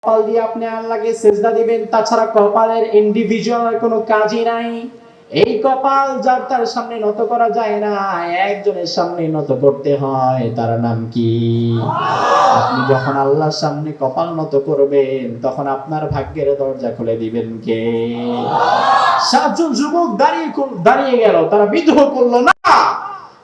কপাল দিয়ে আপনি আল্লাহকে সিজদা দিবেন, তাছাড়া কপালের ইন্ডিভিজুয়াল কোনো কাজই নাই। এই কপাল যার তার সামনে নত করা যায় না, একজনের সামনে নত করতে হয়, তার নাম কি? আপনি যখন আল্লাহর সামনে কপাল নত করবেন, তখন আপনার ভাগ্যের দরজা খুলে দিবেন কে? সাতজন যুবক দাঁড়িয়ে গেল, তারা বিদ্রোহ করলো না,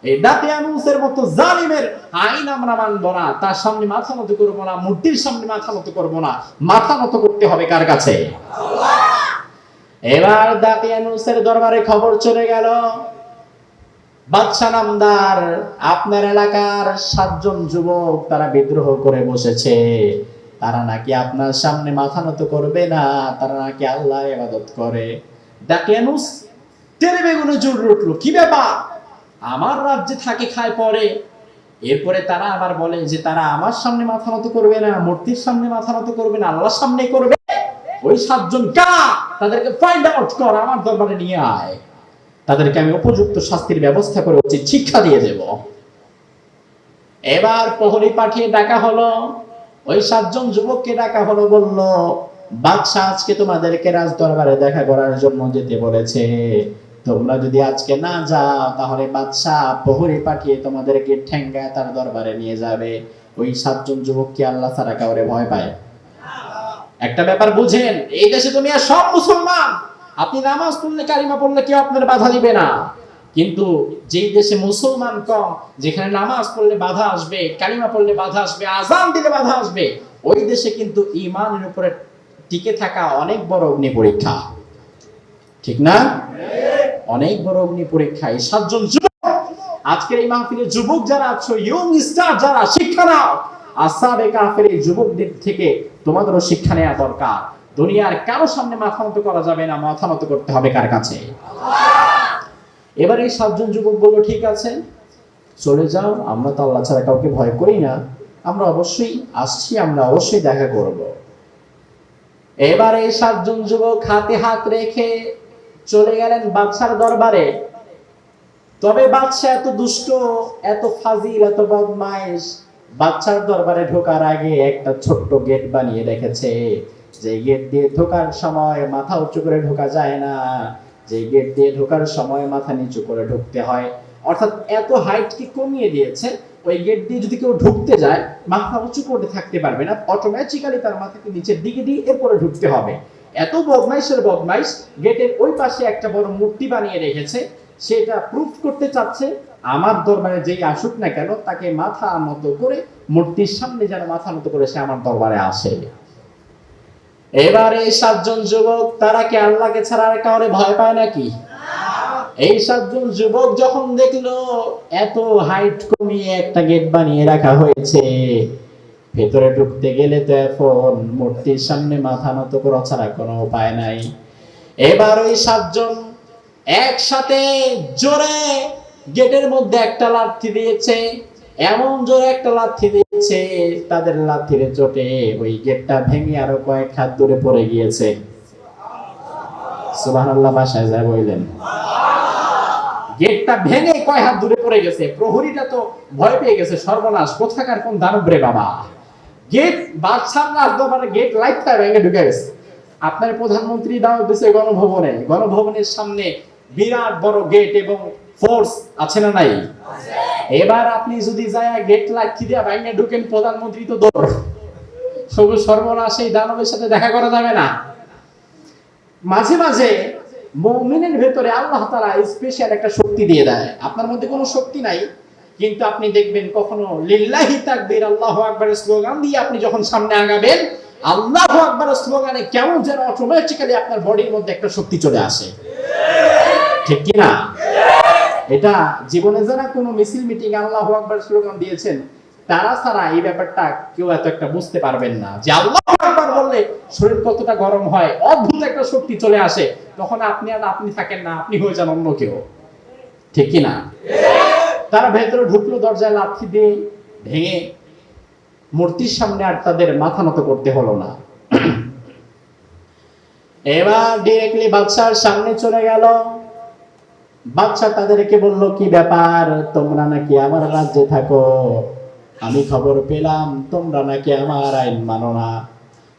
এই দাতিয়ানুসের মতো জালিমের আইন আমরা মানব না, তার সামনে মাথা নত করবো না, মূর্তির সামনে মাথা নত করবো না। মাথা নত করতে হবে কার কাছে? এবার দাতিয়ানুসের দরবারে খবর চলে গেল, বাদশা নামদার আপনার এলাকার 7 জন যুবক তারা বিদ্রোহ করে বসেছে, তারা নাকি আপনার সামনে মাথা নত করবে না, তারা নাকি আল্লাহর ইবাদত করে। দাতিয়ানুস তেরে বেগুনে জোর উঠলো, কি ব্যাপার? আমার রাজ্যে থাকে খায় পরে, এরপরে তারা আবার বলে যে তারা আমার সামনে মাথা নত করবে না, মূর্তির সামনে মাথা নত করবে না, আল্লাহর সামনে করবে। ওই 7 জন কারা? তাদেরকে ফাইন্ড আউট কর, আমার দরবারে নিয়ে আয়, তাদেরকে আমি উপযুক্ত শাস্তির ব্যবস্থা করে উচিত শিক্ষা দিয়ে দেব। এবার প্রহরী পাঠিয়ে ডাকা হলো, ওই 7 জন যুবককে ডাকা হলো, বলল বাদশা আজকে তোমাদেরকে রাজ দরবারে দেখা করার জন্য যেতে বলেছে, তোমরা যদি আজকে না যাও তাহলে বাদশা প্রহরী পাঠিয়ে তোমাদেরকে ঠেঙ্গায় তার দরবারে নিয়ে যাবে। ওই 7 জন যুবক কি আল্লাহ ছাড়া কাউরে ভয় পায়? একটা ব্যাপার বুঝেন, এই দেশে দুনিয়া সব মুসলমান, আপনি নামাজ পড়লে কালিমা পড়লে কেউ আপনার বাধা দিবে না, কিন্তু যেই দেশে মুসলমান কম, যেখানে নামাজ পড়লে বাধা আসবে, কালিমা পড়লে বাধা আসবে, আযান দিলে বাধা আসবে, ওই দেশে কিন্তু ঈমানের উপরে টিকে থাকা অনেক বড় অগ্নি পরীক্ষা, ঠিক না? অনেক বড় অগ্নি পরীক্ষা। এই 7 জন যুবক, আজকের এই মাহফিলে যুবক যারা আছো, ইয়ং স্টার যারা, শিক্ষা নাও। আসহাবে কাহফের এই যুবকদের থেকে তোমাদেরও শিক্ষা নেওয়া দরকার। দুনিয়ার কারো সামনে মাথা নত করা যাবে না, মাথা নত করতে হবে কার কাছে? এবার এই 7 জন যুবক বলল ঠিক আছে, চলে যাও, আমরা তো আল্লাহ ছাড়া কাউকে ভয় করি না, আমরা অবশ্যই আসছি, আমরা অবশ্যই দেখা করব। এবার এই 7 জন যুবক হাতে হাত রেখে চলে গেলেন বাদশার দরবারে। তবে বাদশা এত দুষ্ট, এত ফাজিল, এত বদমাইশ, বাদশার দরবারে ঢোকার আগে একটা ছোট্ট গেট বানিয়ে রেখেছে, যে গেট দিয়ে ঢোকার সময় মাথা উঁচু করে ঢোকা যায় না, যে গেট দিয়ে ঢোকার সময় মাথা নিচু করে ঢুকতে হয়। অর্থাৎ এত হাইটকে কমিয়ে দিয়েছে, ওই গেট দিয়ে যদি কেউ ঢুকতে যায় মাথা উঁচু করে থাকতে পারবে না, অটোমেটিক্যালি তার মাথাকে নিচের দিকে দিয়ে এরপরে ঢুকতে হবে। এত বদমাইশের বদমাইশ, গেটের ওই পাশে একটা বড় মূর্তি বানিয়ে রেখেছে, সেটা প্রুফ করতে চাচ্ছে আমার দরবারে যেই আসুক না কেন তাকে মাথা নত করে, মূর্তির সামনে যেন মাথা নত করে সে আমার দরবারে আসে। এবারে 7 জন যুবক, তারা কি আল্লাহকে ছাড়া আর কাউরে ভয় পায় নাকি? এই 7 জন যুবক যখন দেখলো এত হাইট কমিয়ে একটা গেট বানিয়ে রাখা হয়েছে, ভেতরে ঢুকতে গেলে তো এখন মূর্তির সামনে মাথা নত করা ছাড়া কোনো উপায় নাই। এবার ওই 7 জন একসাথে জোরে গেটের মধ্যে একটা লাথি দিয়েছে, এমন জোরে একটা লাথি দিয়েছে, তাদের লাথির চোটে ওই গেটটা ভেঙে আরো কয়েক হাত দূরে পড়ে গিয়েছে। সুবহানাল্লাহ ভাষায় যা বললেন, গেটটা ভেঙে কয় হাত দূরে পড়ে গেছে। প্রহরীটা তো ভয় পেয়ে গেছে, সর্বনাশ, কোথাকার কোন দানব রে বাবা, গেট বাদশার রাজদরবারে গেট লাইটটা ভেঙে ঢুকে গেছে। আপনার প্রধানমন্ত্রী দাওয়াত দিয়েছে গণভবনে, গণভবনের সামনে বিরাট বড় গেট এবং ফোর্স আছে না নাই? এবার আপনি যদি যায় গেট লাইট দিয়ে ভেঙে ঢুকেন, প্রধানমন্ত্রী তো দৌড়, সবুজ সর্বনাশ, এই দানবের সাথে দেখা করা যাবে না। মাঝে মাঝে মুমিনের ভেতরে আল্লাহ তাআলা স্পেশাল একটা শক্তি দিয়ে দেয়, আপনার মধ্যে কোনো শক্তি নাই, কিন্তু আপনি দেখবেন কখনো লিল্লাহি তাকবীর, আল্লাহু আকবার স্লোগান দিয়ে আপনি যখন সামনে আগাবেন, আল্লাহু আকবার স্লোগানে কেমন যেন অটোমেটিক্যালি আপনার বডির মধ্যে একটা শক্তি চলে আসে, ঠিক কি না? এটা জীবনে যারা কোনো মিছিল মিটিং আল্লাহু আকবার স্লোগান দিয়েছেন, তারা ছাড়া এই ব্যাপারটা কেউ এত একটা বুঝতে পারবেন না, যে আল্লাহু আকবার বললে শরীর কতটা গরম হয়, অদ্ভুত একটা শক্তি চলে আসে, তখন আপনি আর আপনি থাকেন না, আপনি হয়ে যান অন্য কেউ, ঠিক কি না? তারা ভেতরে ঢুকলো, দরজায় লাথি দিয়ে ভেঙে মূর্তির সামনে আর তাদের মাথা নত করতে হলো না। এবার ডিরেক্টলি বাদশার সামনে চলে গেল। বাদশা তাদেরকে বলল কি ব্যাপার, তোমরা নাকি আমার রাজ্যে থাকো, আমি খবর পেলাম তোমরা নাকি আমার আইন মানো না,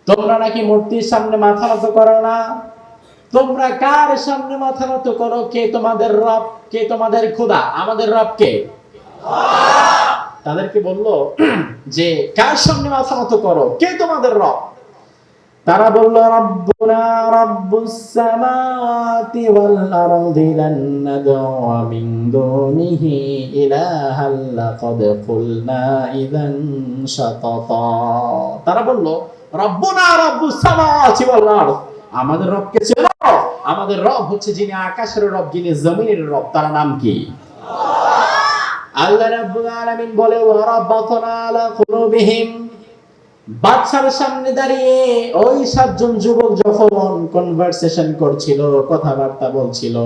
তোমরা নাকি মূর্তির সামনে মাথা নত করো না? তোমরা কার সামনে মাথা নত করো? কে তোমাদের রব? কে তোমাদের খোদা? আমাদের রব কে? তাদেরকে বললো যে কার সামনে মাথা নত করো? কে তোমাদের রব? তারা বলল রব্বুনা রব্বুস সামাওয়াতি ওয়াল আরদি লান নাদ'উ মিন দুনিহি ইলাহান লাকাদ কুলনা ইযান শাতাতা। তারা বলল রব্বুনা রব্বুস সামাওয়াতি ওয়াল আরদ, আমাদের রবকে চেনো? আমাদের রব হচ্ছে যিনি আকাশের রব, যিনি জমিনের রব। তার নাম কি? আল্লাহ রাব্বুল আলামিন বলে ওয়া রাব্বাতনা আলা কুলুবিহিম। বাদশার সামনে দাঁড়িয়ে ওই সাতজন যুবক যখন কনভারসেশন করছিল, কথাবার্তা বলছিল,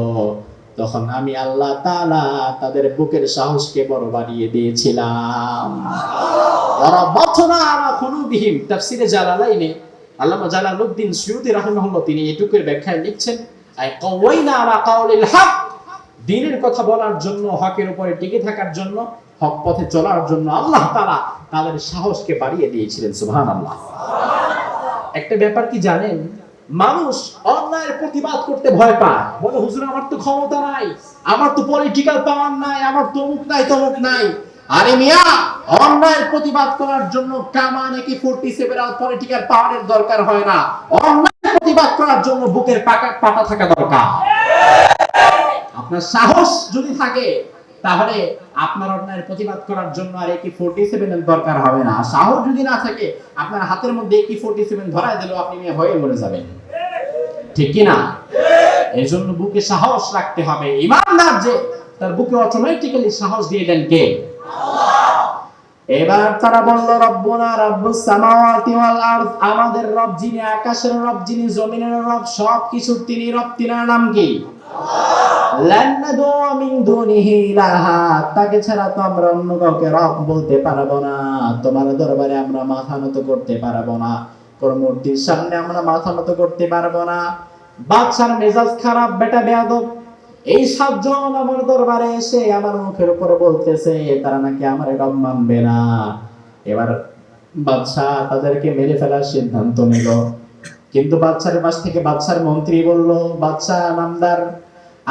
তখন আমি আল্লাহ তাআলা তাদের বুকের সাহসকে বড় বাড়িয়ে দিয়েছিলাম। রাব্বাতনা আলা কুলুবিহিম তাফসীরে জালালাইনে আল্লামা জালালউদ্দিন সুয়ুতী রাহিমাহুল্লাহ তিনি এটুকুর ব্যাখ্যায় লিখছেন আই কাওয়াইনা আলা কাউলিল হক, দ্বীনের কথা বলার জন্য, হকের উপরে টিকে থাকার জন্য, হক পথে চলার জন্য আল্লাহ তাআলা তাদের সাহসকে বাড়িয়ে দিয়েছিলেন। সুবহানাল্লাহ। একটা ব্যাপার কি জানেন? মানুষ অন্যায়ের প্রতিবাদ করতে ভয় পায়, বলে হুজুর আমার তো ক্ষমতা নাই, আমার তো পলিটিক্যাল পাওয়ার নাই, আমার তো অমুক নাই তমুক নাই। আরে মিয়া, অন্যায়ের প্রতিবাদ করার জন্য কামান AK-47 আর পলিটিক্যাল পাওয়ারের দরকার হয় না। অন্যায়ের প্রতিবাদ করার জন্য বুকের পাটা থাকা দরকার। আপনার সাহস যদি থাকে তাহলে আপনার অন্যায়ের প্রতিবাদ করার জন্য আর AK-47 এর দরকার হবে না। সাহস যদি না থাকে আপনার হাতের মধ্যে AK-47 ধরায় দিলেও আপনি মেয়ে হয়ে মরে যাবেন, ঠিক কি না? এই জন্য বুকে সাহস রাখতে হবে। ইমানদার যে তার বুকে অটোমেটিক্যালি সাহস দিয়ে দেন কে? আল্লাহ। এবার তারা বলল রব্বুনা রব্বুস সামাওয়াতি ওয়াল আরদ, আমাদের রব যিনি আকাশের রব, যিনি জমিনের রব, সবকিছুর তিনি রব, তিনার নাম কি? লান নাদ'উ মিন দুনিহি ইলাহা, তাকে ছাড়া তো আমরা অন্য কাউকে রব বলতে পারবো না। তোমার দরবারে আমরা মাথা নত করতে পারবো না, কোন মূর্তির সামনে আমরা মাথা নত করতে পারবো না। বাদশার মেজাজ খারাপ, বেটা বেয়াদব। এই সাতজন আমার দরবারে এসে আমার মুখের উপরে বলতেছে তারা নাকি আমার রব মানবে না। এবার বাদশা তাদেরকে মেরে ফেলার সিদ্ধান্ত নিল। কিন্তু বাদশার পাশ থেকে বাদশার মন্ত্রী বলল, বাদশা নামদার,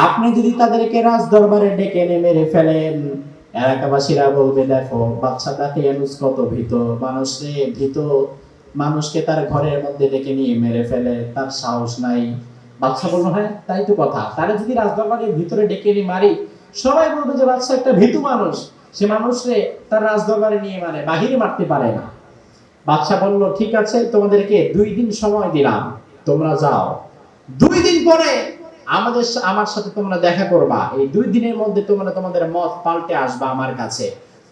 আপনি যদি তাদেরকে রাজ দরবারে ডেকে এনে মেরে ফেলেন, এলাকাবাসীরা বলবে দেখো বাদশা দাকিয়ানুস কত ভীত মানুষ রে, ভীত মানুষকে তার ঘরের মধ্যে ডেকে নিয়ে মেরে ফেলে, তার সাহস নাই। বাদশা বলল হ্যাঁ তাই তো কথা, তারা যদি রাজ দরবারের ভিতরে ডেকে নিয়ে মারি সবাই বলবে যে বাদশা একটা ভীতু মানুষ, সে মানুষরে তার রাজ দরবারে নিয়ে মারে, বাহিরে মারতে পারে না। বাদশা বলল ঠিক আছে, তোমাদেরকে 2 দিন সময় দিলাম, তোমরা যাও। 2 দিন পরে আমার সাথে তোমরা দেখা করবা। এই 2 দিনের মধ্যে তোমরা তোমাদের মত পাল্টে আসবা আমার কাছে।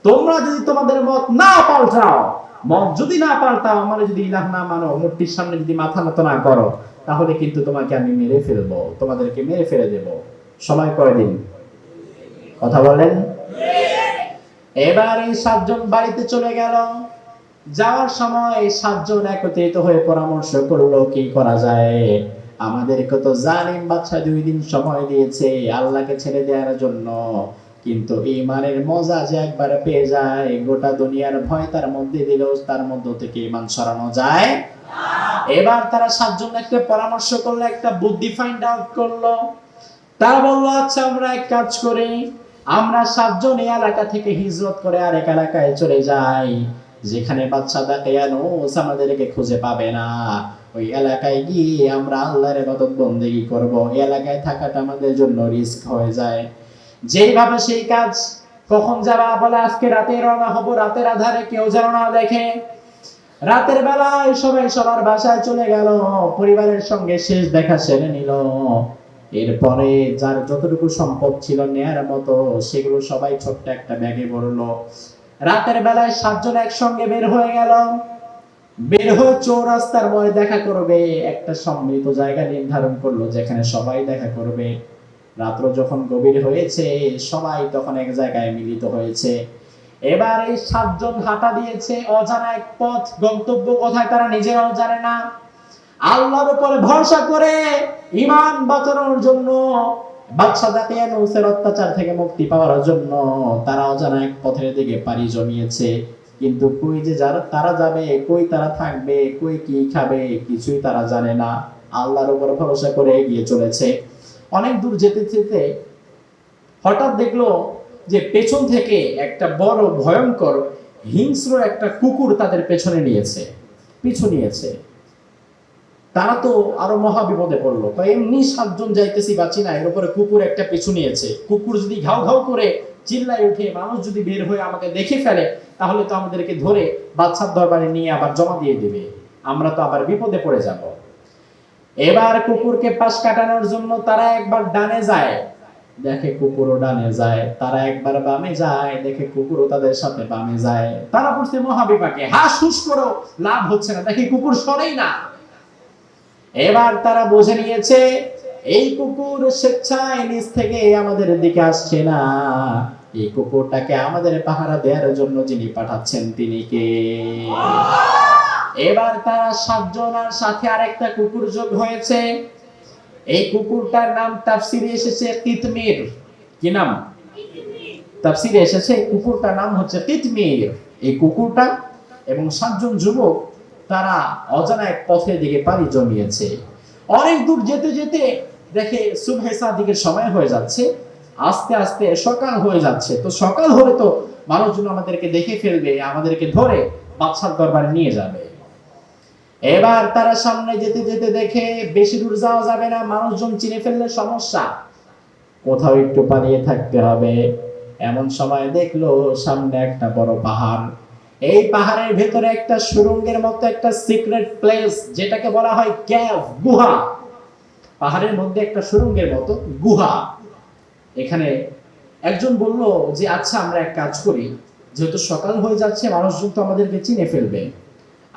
তোমরা যদি তোমাদের মত না পাল্টাও, মত যদি না পাল্টাও, আমার যদি ইলাহ না মানো, মূর্তির সামনে যদি মাথা নত না করো, তাহলে কিন্তু তোমাকে আমি মেরে ফেলবো, তোমাদেরকে মেরে ফেলে দেব। সময় কয়দিন? কথা বলেন। এবার এই 7 জন বাড়িতে চলে গেল। যাওয়ার সময় 7 জন একত্রিত হয়ে পরামর্শ করলো কি করা যায়। আমাদেরকে তো জালিম বাদশা 2 দিন সময় দিয়েছে আল্লাহকে ছেড়ে দেওয়ার জন্য, কিন্তু ঈমানের মজা যে একবার পেয়ে যায়, গোটা দুনিয়ার ভয় তার মধ্যে দিলেও তার মধ্য থেকে ঈমান সরানো যায় না। এবার তারা 7 জন একটা পরামর্শ করলো, একটা বুদ্ধি ফাইন্ড আউট করলো। তারা বলল আচ্ছা আমরা এক কাজ করি, আমরা 7 জন এই এলাকা থেকে হিজরত করে আরেক এলাকায় চলে যাই, যেখানে বাদশা দাকিয়ানুস আমাদেরকে খুঁজে পাবে না। ওই এলাকায় গিয়ে আমরা আল্লাহর ইবাদত বন্দেগী করব। এই এলাকায় থাকাটা আমাদের জন্য রিস্ক হয়ে যায়। যেইভাবে সেই কাজ। কখন যাবা? বলে আজকে রাতে রওনা হব, রাতের আধারে কেউ যেন না দেখে। রাতের বেলায় সবাই সবার বাসায় চলে গেল, পরিবারের সঙ্গে শেষ দেখা সেরে নিল। এরপরে যার যতটুকু সম্পদ ছিল নেয়ার মতো সেগুলো সবাই ছোট্ট একটা ব্যাগে ভরলো। রাতের বেলায় 7 জন একসঙ্গে বের হয়ে গেল। বের হয়ে চৌরাস্তার মোড়ে দেখা করবে, একটা সম্মিলিত জায়গা নির্ধারণ করলো যেখানে সবাই দেখা করবে। রাত্র যখন গভীর হয়েছে সবাই তখন এক জায়গায় মিলিত হয়েছে। এবার এই 7 জন হাঁটা দিয়েছে অজানা এক পথ, গন্তব্য কোথায় তারা নিজেরাও জানে না। আল্লাহর উপরে ভরসা করে ঈমান বাঁচানোর জন্য, বাদশা দাকিয়ানুসের অত্যাচার থেকে মুক্তি পাওয়ার জন্য তারা অজানা এক পথের দিকে পাড়ি জমিয়েছে। কিন্তু কই যে যারা তারা যাবে, কই তারা থাকবে, কই কি খাবে, কিছুই তারা জানে না। আল্লাহর উপর ভরসা করে এগিয়ে চলেছে। অনেক দূর যেতে যেতে হঠাৎ দেখলো যে পেছন থেকে একটা বড় ভয়ঙ্কর হিংস্র একটা কুকুর তাদের পেছনে নিয়েছে, পিছু নিয়েছে। তারা তো আরো মহা বিপদে পড়লো, এমনি 7 জন যাইতেছি বাঁচি না, এর উপরে কুকুর একটা পিছু নিয়েছে। কুকুর যদি ঘাউ ঘাউ করে চিল্লায় উঠে, মানুষ যদি বের হয়ে আমাকে দেখে ফেলে, তাহলে তো আমাদেরকে ধরে বাদশার দরবারে নিয়ে আবার জমা দিয়ে দিবে, আমরা তো আবার বিপদে পড়ে যাব। এবার কুকুরকে পাশ কাটানোর জন্য তারা একবার ডানে যায়, দেখে কুকুরও ডানে যায়। তারা একবার বামে যায়, দেখে কুকুরও তাদের সাথে বামে যায়। তারা পড়ছে মহাবিপাকে, হাস হুস করো লাভ হচ্ছে না, দেখে কুকুর সরেই না। এবার তারা বুঝে নিয়েছে এই কুকুর স্বেচ্ছায় নিজ থেকে আমাদের দিকে আসছে না, এই কুকুরটাকে আমাদের পাহারা দেওয়ার জন্য যিনি পাঠাচ্ছেন তিনি কে। এবার তারা 7 জন আর সাথে আরেকটা কুকুর যোগ হয়েছে। এই কুকুরটার নাম তাফসিরে এসেছে কিতমির। কি নাম? তাফসিরে এসেছে কুকুরটার নাম হচ্ছে কিতমির। এই কুকুরটা এবং 7 জন যুবক তারা অজানা এক পথের দিকে পাড়ি জমিয়েছে। অনেক দূর যেতে যেতে দেখে সুবহে সাদিকের সময় হয়ে যাচ্ছে, আস্তে আস্তে সকাল হয়ে যাচ্ছে। তো সকাল হলে তো মানুষজন আমাদেরকে দেখে ফেলবে, আমাদেরকে ধরে বাদশার দরবারে নিয়ে যাবে। এবার তারা সামনে যেতে যেতে দেখে বেশি দূর যাওয়া যাবে না, মানুষজন চিনে ফেললে সমস্যা, কোথাও একটু পালিয়ে থাকতে হবে। এমন সময় দেখলো সামনে একটা বড় পাহাড়। এই পাহাড়ের ভেতরে একটা সুড়ঙ্গের মতো একটা সিক্রেট প্লেস, যেটাকে বলা হয় ক্যাভ, গুহা। পাহাড়ের মধ্যে একটা সুড়ঙ্গের মতো গুহা। এখানে একজন বলল যে আচ্ছা আমরা এক কাজ করি, যেহেতু সকাল হয়ে যাচ্ছে মানুষজন তো আমাদেরকে চিনে ফেলবে,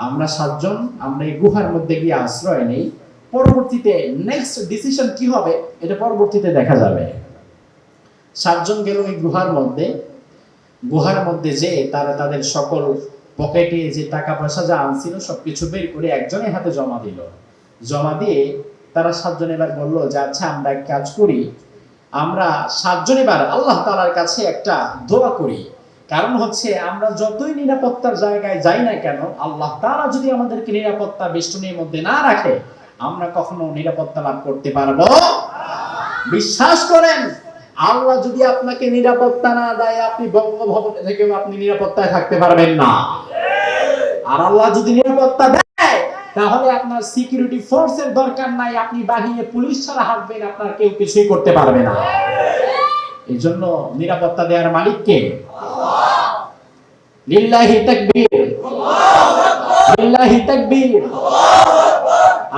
আমরা 7 জন আমরা এই গুহার মধ্যে গিয়ে আশ্রয় নেই, পরবর্তীতে নেক্সট ডিসিশন কি হবে এটা পরবর্তীতে দেখা যাবে। 7 জন গেল এই গুহার মধ্যে। গুহার মধ্যে যে তারা তাদের সকল পকেটে যে টাকা পয়সা যা আনছিল সবকিছু বের করে একজনের হাতে জমা দিল। জমা দিয়ে তারা 7 জন এবার বলল যে আচ্ছা আমরা এক কাজ করি, আমরা 7 জন এবার আল্লাহ তাআলার কাছে একটা দোয়া করি। কারণ হচ্ছে আমরা যতই নিরাপত্তার জায়গায় যাই না কেন, আল্লাহ তাআলা যদি আমাদেরকে নিরাপত্তা বেষ্টনীর মধ্যে না রাখে, আমরা কখনো নিরাপত্তা লাভ করতে পারবো না। বিশ্বাস করেন, আল্লাহ যদি আপনাকে নিরাপত্তা না দেয়, আপনি বঙ্গভবনে থেকেও আপনি নিরাপত্তায় থাকতে পারবেন না। আর আল্লাহ যদি নিরাপত্তা দেয়, তাহলে আপনার সিকিউরিটি ফোর্সের দরকার নাই, আপনি বাহিরে পুলিশ ছাড়া হাঁটবেন, আপনার কেউ কিছুই করতে পারবে না। এই জন্য নিরাপত্তা দেওয়ার মালিক কে? লিল্লাহি তাকবীর, লিল্লাহি তাকবীর।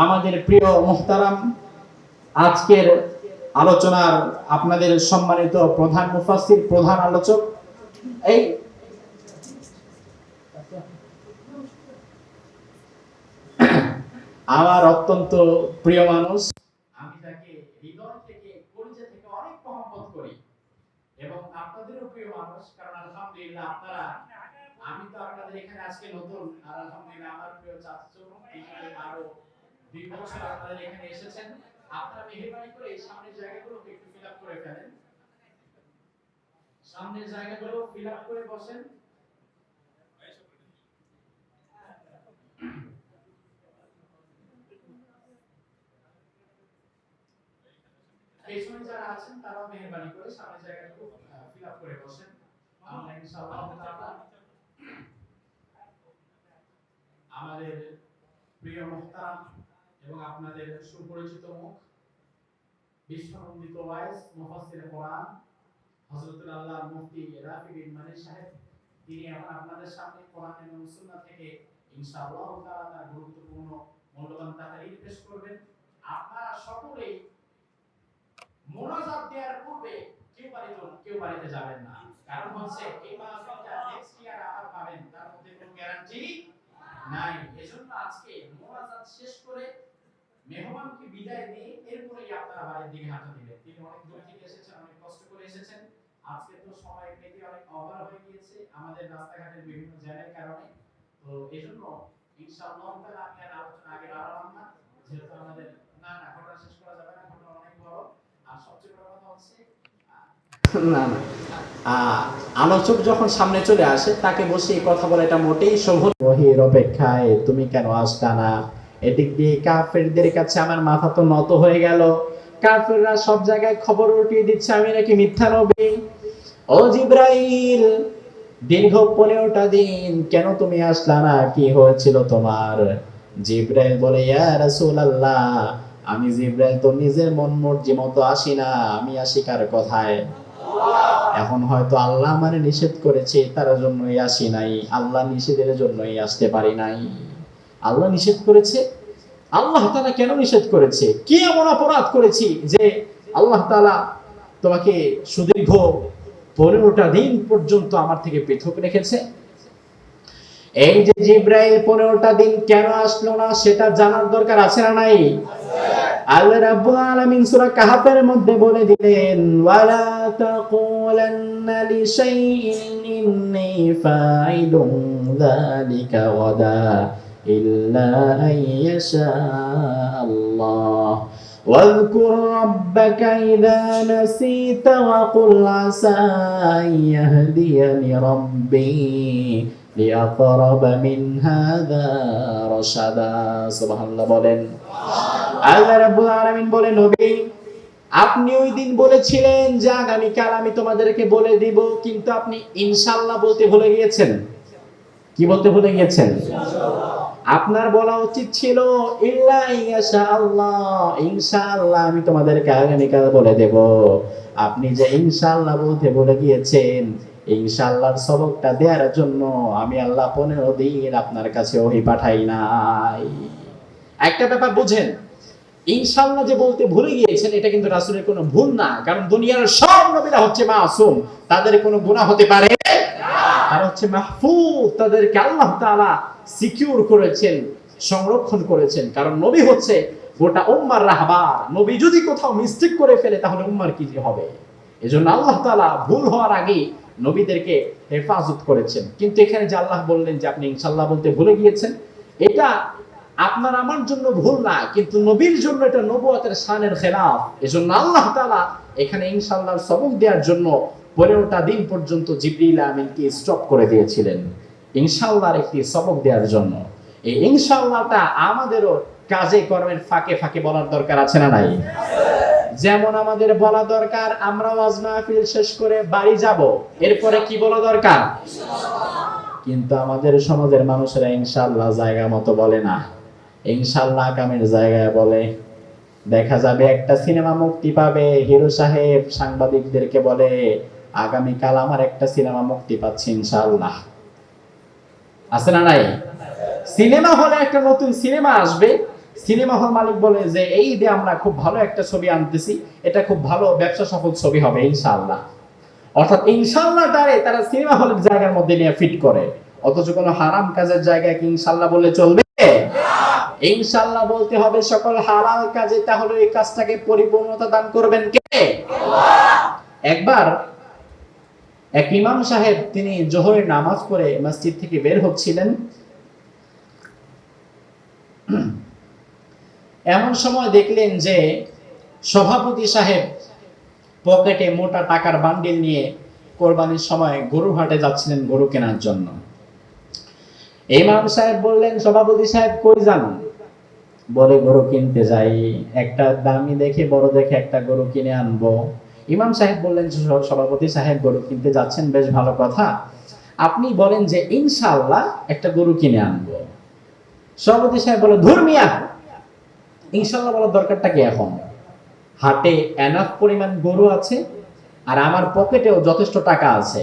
আমাদের প্রিয় মুহতারাম, আজকের আলোচনার আপনাদের সম্মানিত প্রধান মুফাসসির, প্রধান আলোচক, এই আমার অত্যন্ত প্রিয় মানুষ, আমি তাকে হৃদয় থেকে কলিজা থেকে অনেক মহব্বত করি এবং আপনাদেরও প্রিয় মানুষ। কারণ আলহামদুলিল্লাহ আপনারা, আমি তো আপনাদের এখানে আজকে নতুন, আর আলহামদুলিল্লাহ আমার প্রিয় চাচু আরো 2 বছর আপনাদের এখানে এসেছেন। আপনারা মেহেরবানি করে এই সামনের জায়গাগুলোকে একটু ফিল আপ করে ফেলেন, সামনের জায়গাগুলো ফিল আপ করে বসেন। পেছনে যারা আছেন তারাও মেহেরবানি করে সামনের জায়গাগুলো ফিল আপ করে বসেন। আমরা ইনশাআল্লাহ তাআলা আমাদের প্রিয় মুহতারাম এবং আপনাদের সুপরিচিত মুখ, বিশ্বনন্দিত ওয়াইজ মুফাসসির কোরআন হযরতুল আল্লাহ মুফতি রাফি বিন মানিক সাহেব, তিনি এখন আপনাদের সামনে কোরআন এবং সুন্নাহ থেকে ইনশাআল্লাহ তাআলা তার গুরুত্বপূর্ণ মূল্যবান তাকরীর পেশ করবেন। আপনারা সকলেই মোনাজাত দেওয়ার পূর্বে কেউ বাড়িতে যাবেন না। কারণ হচ্ছে এই মাহফিলটা নেক্সট ইয়ার আবার পাবেন, তার মধ্যে কোনো গ্যারান্টি নাই। এজন্য আজকে মোনাজাত শেষ করে মেহমানকে বিদায় দিয়ে এরপরেই আপনারা বাড়ির দিকে হাঁটা দিবেন। তিনি অনেক দূর থেকে এসেছেন, অনেক কষ্ট করে এসেছেন। আজকে তো সময় পেতে অনেক ওভার হয়ে গিয়েছে আমাদের রাস্তাঘাটের বিভিন্ন জ্যামের কারণে। তো এজন্য ইনশাআল্লাহ তাআলা আমি আর আলোচনা আগে বাড়ালাম না, যেহেতু আমাদের না ঘটনা শেষ করা যাবে না, ঘটনা অনেক বড়। আর সবচেয়ে বড় কথা হচ্ছে না না, আলোচক যখন সামনে চলে আসে তাকে বসে এই কথা বলে এটা মোটেই শোভন। ওহির অপেক্ষায় তুমি কেন আসলা না? এদিক দিয়ে কাফেরদের কাছে আমার মাথা তো নত হয়ে গেল। কাফেররা সব জায়গায় খবর উঠিয়ে দিচ্ছে আমি নাকি মিথ্যা নবী। ও জিব্রাইল, দীর্ঘ 15টা দিন কেন তুমি আসলা না? কি হয়েছিল তোমার? জিব্রাইল বলে, ইয়া রাসূলুল্লাহ, আমি জিব্রাইল তো নিজের মন মর্জি মতো আসি না, আমি আসি কার কথায়। এখন হয়তো আল্লাহ আমারে নিষেধ করেছে, তার জন্যই আসি নাই, আল্লাহ নিষেধের জন্যই আসতে পারি নাই। আল্লাহ নিষেধ করেছে? আল্লাহ তাআলা কেন নিষেধ করেছে? কি এমন অপরাধ করেছি যে আল্লাহ তাআলা তোমাকে সুদীর্ঘ 15টা দিন পর্যন্ত আমার থেকে পৃথক রেখেছে? এই যে জিব্রাইল 15টা দিন কেন আসলো না সেটা জানার দরকার আছে না নাই? আল্লাহ রাব্বুল আলামিন সূরা কাহাফের মধ্যে বলে দিলেন, ওয়ালা তাকুলান্না লিশাইইন ইন্নী ফাইলুন যালিকা গাদা ইল্লা আইয়াশা আল্লাহ واذكر ربك إذا نسيت وقل عسى أن يهديني ربي لأقرب من هذا رشدا سبحان الله বলেন। আল্লাহ রাব্বুল আলামিন বলেন, নবী আপনি ওই দিন বলেছিলেন যে আগামীকাল আমি তোমাদেরকে বলে দিব, কিন্তু আপনি ইনশাআল্লাহ বলতে ভুলে গিয়েছেন। কি বলতে ভুলে গিয়েছেন? আপনার বলা উচিত ছিল ইল্লা ইনশা আল্লাহ, ইনশাআল্লাহ আমি তোমাদেরকে আগামীকাল বলে দেব। আপনি যে ইনশাআল্লাহ বলতে ভুলে গিয়েছেন, ইনশাআল্লাহর সবকটা দেওয়ার জন্য আমি আল্লাহ 15 দিন আপনার কাছে ওহী পাঠাই নাই। একটা ব্যাপার বুঝেন, ইনশাআল্লাহ যে বলতে ভুলে গিয়েছেন এটা কিন্তু রাসূলের কোনো ভুল না, কারণ দুনিয়ার সব নবীরা হচ্ছে মাসুম, তাদের কোনো গুনাহ হতে পারে না। তারা হচ্ছে মাহফুজ, তাদেরকে আল্লাহ তাআলা সিকিউর করেছেন, সংরক্ষণ করেছেন, কারণ নবী হচ্ছে গোটা উম্মার রাহবার। নবী যদি কোথাও মিস্টেক করে ফেলে তাহলে উম্মার কি হবে? এজন্য আল্লাহ তাআলা ভুল হওয়ার আগে নবীদেরকে হেফাজত করেছেন। কিন্তু এখানে যে আল্লাহ বললেন যে আপনি ইনশাআল্লাহ বলতে ভুলে গিয়েছেন, এটা আপনার আমার জন্য ভুল না, কিন্তু নবীর জন্য এটা নবুয়তের শানের খেলাফ। এজন্য আল্লাহ তাআলা এখানে ইনশাআল্লাহর সবক দেওয়ার জন্য 15টা দিন পর্যন্ত জিবরিল আমিনকে স্টপ করে দিয়েছিলেন ইনশাআল্লাহর একটি সবক দেওয়ার জন্য। এই ইনশাআল্লাহটা আমাদেরও কাজে কর্মের ফাঁকে ফাঁকে বলার দরকার আছে না নাই? যেমন আমাদের বলা দরকার আমরা ওয়াজ মাহফিল শেষ করে বাড়ি যাব, এরপরে কি বলা দরকার? কিন্তু আমাদের সমাজের মানুষেরা ইনশাআল্লাহ জায়গা মতো বলে না, ইনশাআল্লাহ কামের জায়গায় বলে। দেখা যাবে একটা সিনেমা মুক্তি পাবে, হিরো সাহেব সাংবাদিকদেরকে বলে আগামীকাল আমার একটা সিনেমা মুক্তি পাচ্ছে ইনশাআল্লাহ। আছে না নাই? সিনেমা হলে একটা নতুন সিনেমা আসবে, সিনেমা হল মালিক বলে যে এই যে আমরা খুব ভালো একটা ছবি আনতেছি, এটা খুব ভালো ব্যবসা সফল ছবি হবে ইনশাআল্লাহ। অর্থাৎ ইনশাআল্লাহ তারা সিনেমা হলের জায়গার মধ্যে নিয়ে ফিট করে। অথচ কোনো হারাম কাজের জায়গায় কি ইনশাআল্লাহ বললে চলবে? ইনশাআল্লাহ বলতে হবে সকল হালাল কাজে। তাহলে এই কাজটাকে পরিপূর্ণতা দান করবেন কে? আল্লাহ। একবার এক ইমাম সাহেব তিনি জোহরের নামাজ পড়ে মসজিদ থেকে বের হচ্ছিলেন, এমন সময় দেখলেন যে সভাপতি সাহেব পকেটে মোটা টাকার বান্ডিল নিয়ে কোরবানির সময় গরু হাটে যাচ্ছিলেন গরু কেনার জন্য। ইমাম সাহেব বললেন, সভাপতি সাহেব কই যান? বলে গরু কিনতে যাই, একটা দামি দেখে বড় দেখে একটা গরু কিনে আনবো। ইমাম সাহেব বললেন, সভাপতি সাহেব গরু কিনতে যাচ্ছেন, বেশ ভালো কথা, আপনি বলেন যে ইনশাআল্লাহ একটা গরু কিনে আনবো। সভাপতি সাহেব বলে, ধুর মিয়া, ইনশাআল্লাহ বলার দরকারটা কি এখন? হাটে এনাফ পরিমাণ গরু আছে আর আমার পকেটেও যথেষ্ট টাকা আছে,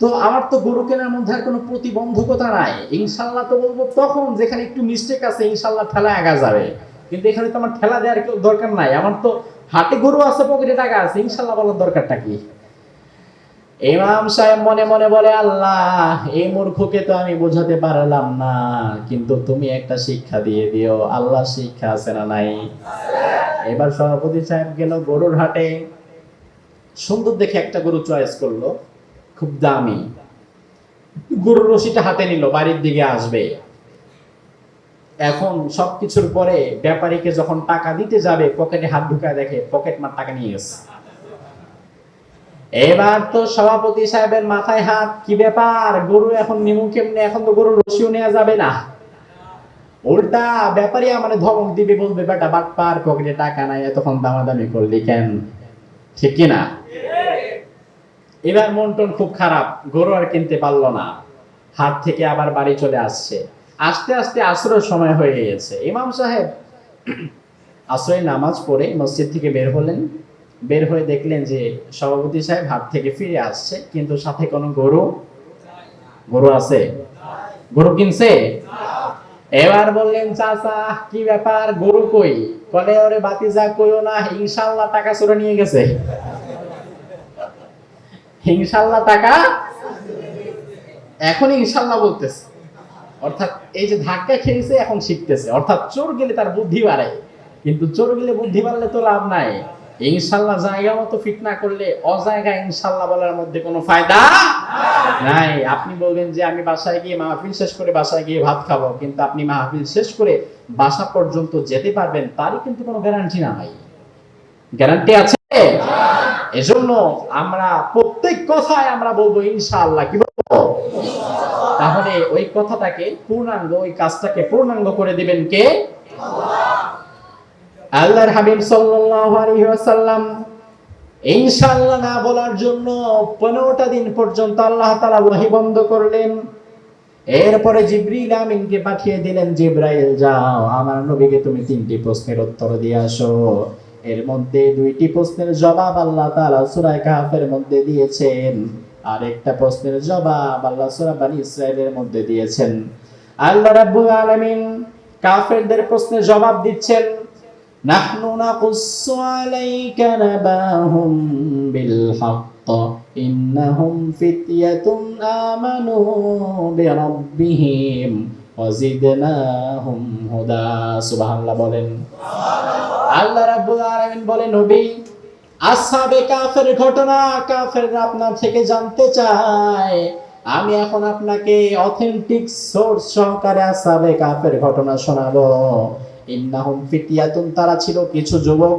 তো আমার তো গরু কেনার মধ্যে আর কোনো প্রতিবন্ধকতা নাই। ইনশাআল্লাহ তো বলবো তখন যেখানে একটু মিস্টেক আছে, ইনশাআল্লাহ ঠেলা আগা যাবে, কিন্তু এখানে তো আমার ঠেলা দেওয়ার কেউ দরকার নাই, আমার তো হাটে গরু আছে পকেটে টাকা আছে, ইনশাআল্লাহ বলার দরকারটা কি? ইমাম সাহেব মনে মনে বলে, আল্লাহ এই মূর্খকে তো আমি বোঝাতে পারলাম না, কিন্তু তুমি একটা শিক্ষা দিয়ে দিও। আল্লাহ শিক্ষা আছে না নাই? এবার সভাপতি সাহেব গেল গরুর হাটে, সুন্দর দেখে একটা গরু চয়েস করলো, খুব দামি। গরুর রশিটা হাতে নিল, বাড়ির দিকে আসবে। এখন সবকিছুর পরে ব্যাপারীকে যখন টাকা দিতে যাবে, পকেটে হাত ঢুকায় দেখে পকেট মার টাকা নিয়ে গেছে। এবার তো সভাপতি সাহেবের মাথায় হাত, কি ব্যাপার, গরু এখন নিমু কেমনে, এখন তো গরু রসিও নেওয়া যাবে না। উল্টা ব্যাপারী মানে ধমক দিবে, বলবে বেটা বাটপার, পকেটে টাকা নাই, এতক্ষণ দামাদামি করলি কেন, ঠিক কিনা? এবার মন টন খুব খারাপ, গরু আর কিনতে পারলো না, হাট থেকে আবার বাড়ি চলে আসছে। আস্তে আস্তে আসরের সময় হয়ে গেছে। ইমাম সাহেব আসরের নামাজ পড়ে মসজিদ থেকে বের হলেন। বের হয়ে দেখলেন যে সভাপতি সাহেব হাট থেকে ফিরে আসছে, কিন্তু সাথে কোনো গরু আছে? গরু কিনছে? এবার বললেন, চাচা কি ব্যাপার, গরু কই? বলে, ওরে বাতিজা কইও না, ইনশাআল্লাহ টাকা চোরা নিয়ে গেছে। ইনশাআল্লাহ টাকা, এখন ইনশাআল্লাহ বলতেছে, অর্থাৎ এই যে ধাক্কা খেয়েছে এখন শিখতেছে, অর্থাৎ চোর গেলে তার বুদ্ধি বাড়ে, কিন্তু চোর গেলে বুদ্ধি বাড়লে তো লাভ নাই। ইনশাআল্লাহ জায়গা মতো ফিট না করলে অজায়গায় ইনশাআল্লাহ বলার মধ্যে কোনো ফায়দা নাই। আপনি বলবেন যে আমি বাসায় গিয়ে মাহফিল শেষ করে বাসায় গিয়ে ভাত খাবো, কিন্তু আপনি মাহফিল শেষ করে বাসা পর্যন্ত যেতে পারবেন তারই কিন্তু কোনো গ্যারান্টি না ভাই। গ্যারান্টি আছে? এজন্য আমরা প্রত্যেক কথায় আমরা বলবো ইনশাআল্লাহ। কি বলবো? তাহলে ওই কথাটাকে পূর্ণাঙ্গ, ওই কাজটাকে পূর্ণাঙ্গ করে দিবেন কে? আল্লাহর হাবিব সাল্লাল্লাহু আলাইহি ওয়াসাল্লাম ইনশাআল্লাহ না বলার জন্য 15টা দিন পর্যন্ত আল্লাহ তাআলা ওহী বন্ধ করলেন। এরপরে জিবরিল আমিনকে পাঠিয়ে দিলেন, জিবরাইল যাও আমার নবীকে তুমি 3টি প্রশ্নের উত্তর দিয়ে আসো। এর মধ্যে 2টি প্রশ্নের জবাব আল্লাহ তাআলা সূরা কাহফের মধ্যে দিয়েছেন, আর একটা প্রশ্নের জবাব আল্লাহ সূরা বনী ইসরাঈলের মধ্যে দিয়েছেন। আল্লাহ রাব্বুল আলামিন কাফেরদের প্রশ্নের জবাব দিচ্ছেন, নাহনু নাকুসসু আলাইকা নাবাহুম বিল হক ইন্নাহুম ফিতয়াতুন আমানু বিরাব্বিহিম ওয়াজিদনাহুম হুদা। সুবহানাল্লাহ বলেন। আল্লাহ রাব্বুল আলামিন বলেন, নবী আসহাবে কাফের ঘটনা কাফেররা আপনার থেকে জানতে চায়, আমি এখন আপনাকে অথেন্টিক সোর্স সহকারে আসহাবে কাফের ঘটনা শোনাবো। ইন্নাহুম ফিতয়াতুন, তারা ছিল কিছু যুবক।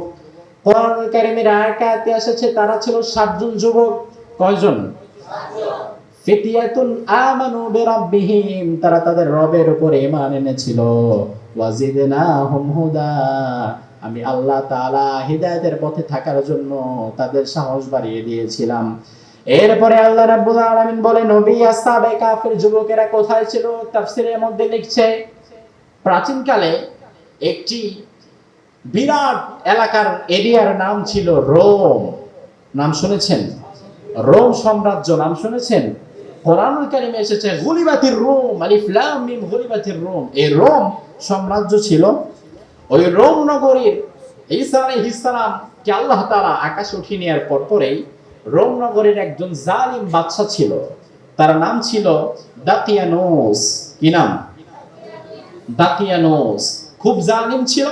কোরআনুল কারীমের আয়াতে এসেছে তারা ছিল 7 জন যুবক। কয়জন? 7 জন। ফিতয়াতুন আমানু বিরাব্বিহিম, তারা তাদের রবের উপর ঈমান এনেছিল। ওয়াজিদনাহুম হুদা, আমি আল্লাহ তাআলা হিদায়াতের পথে থাকার জন্য তাদের সাহস বাড়িয়ে দিয়েছিলাম। এরপরে আল্লাহ রাব্বুল আলামিন বলে, নবী আসহাবে কাফের যুবকেরা কোথায় ছিল? তাফসীরের মধ্যে লিখছে, প্রাচীনকালে একটি বিরাট এলাকার এরিয়ার নাম ছিল রোম। নাম শুনেছেন? রোম সাম্রাজ্য নাম শুনেছেন? কোরআনুল কারীমে এসেছে গুলিবাতির রোম, আলিফ লাম মিম, গুলিবাতির রোম। এই রোম সাম্রাজ্য ছিল। ওই রোম নগরীর ঈসা আলাইহিস সালাম কে আল্লাহ তাআলা আকাশে উঠিয়ে নেওয়ার পরপরই রোম নগরীর একজন জালিম বাদশা ছিল, তার নাম ছিল দাকিয়ানোস। কি নাম? দাকিয়ানোস। খুব জালিম ছিল।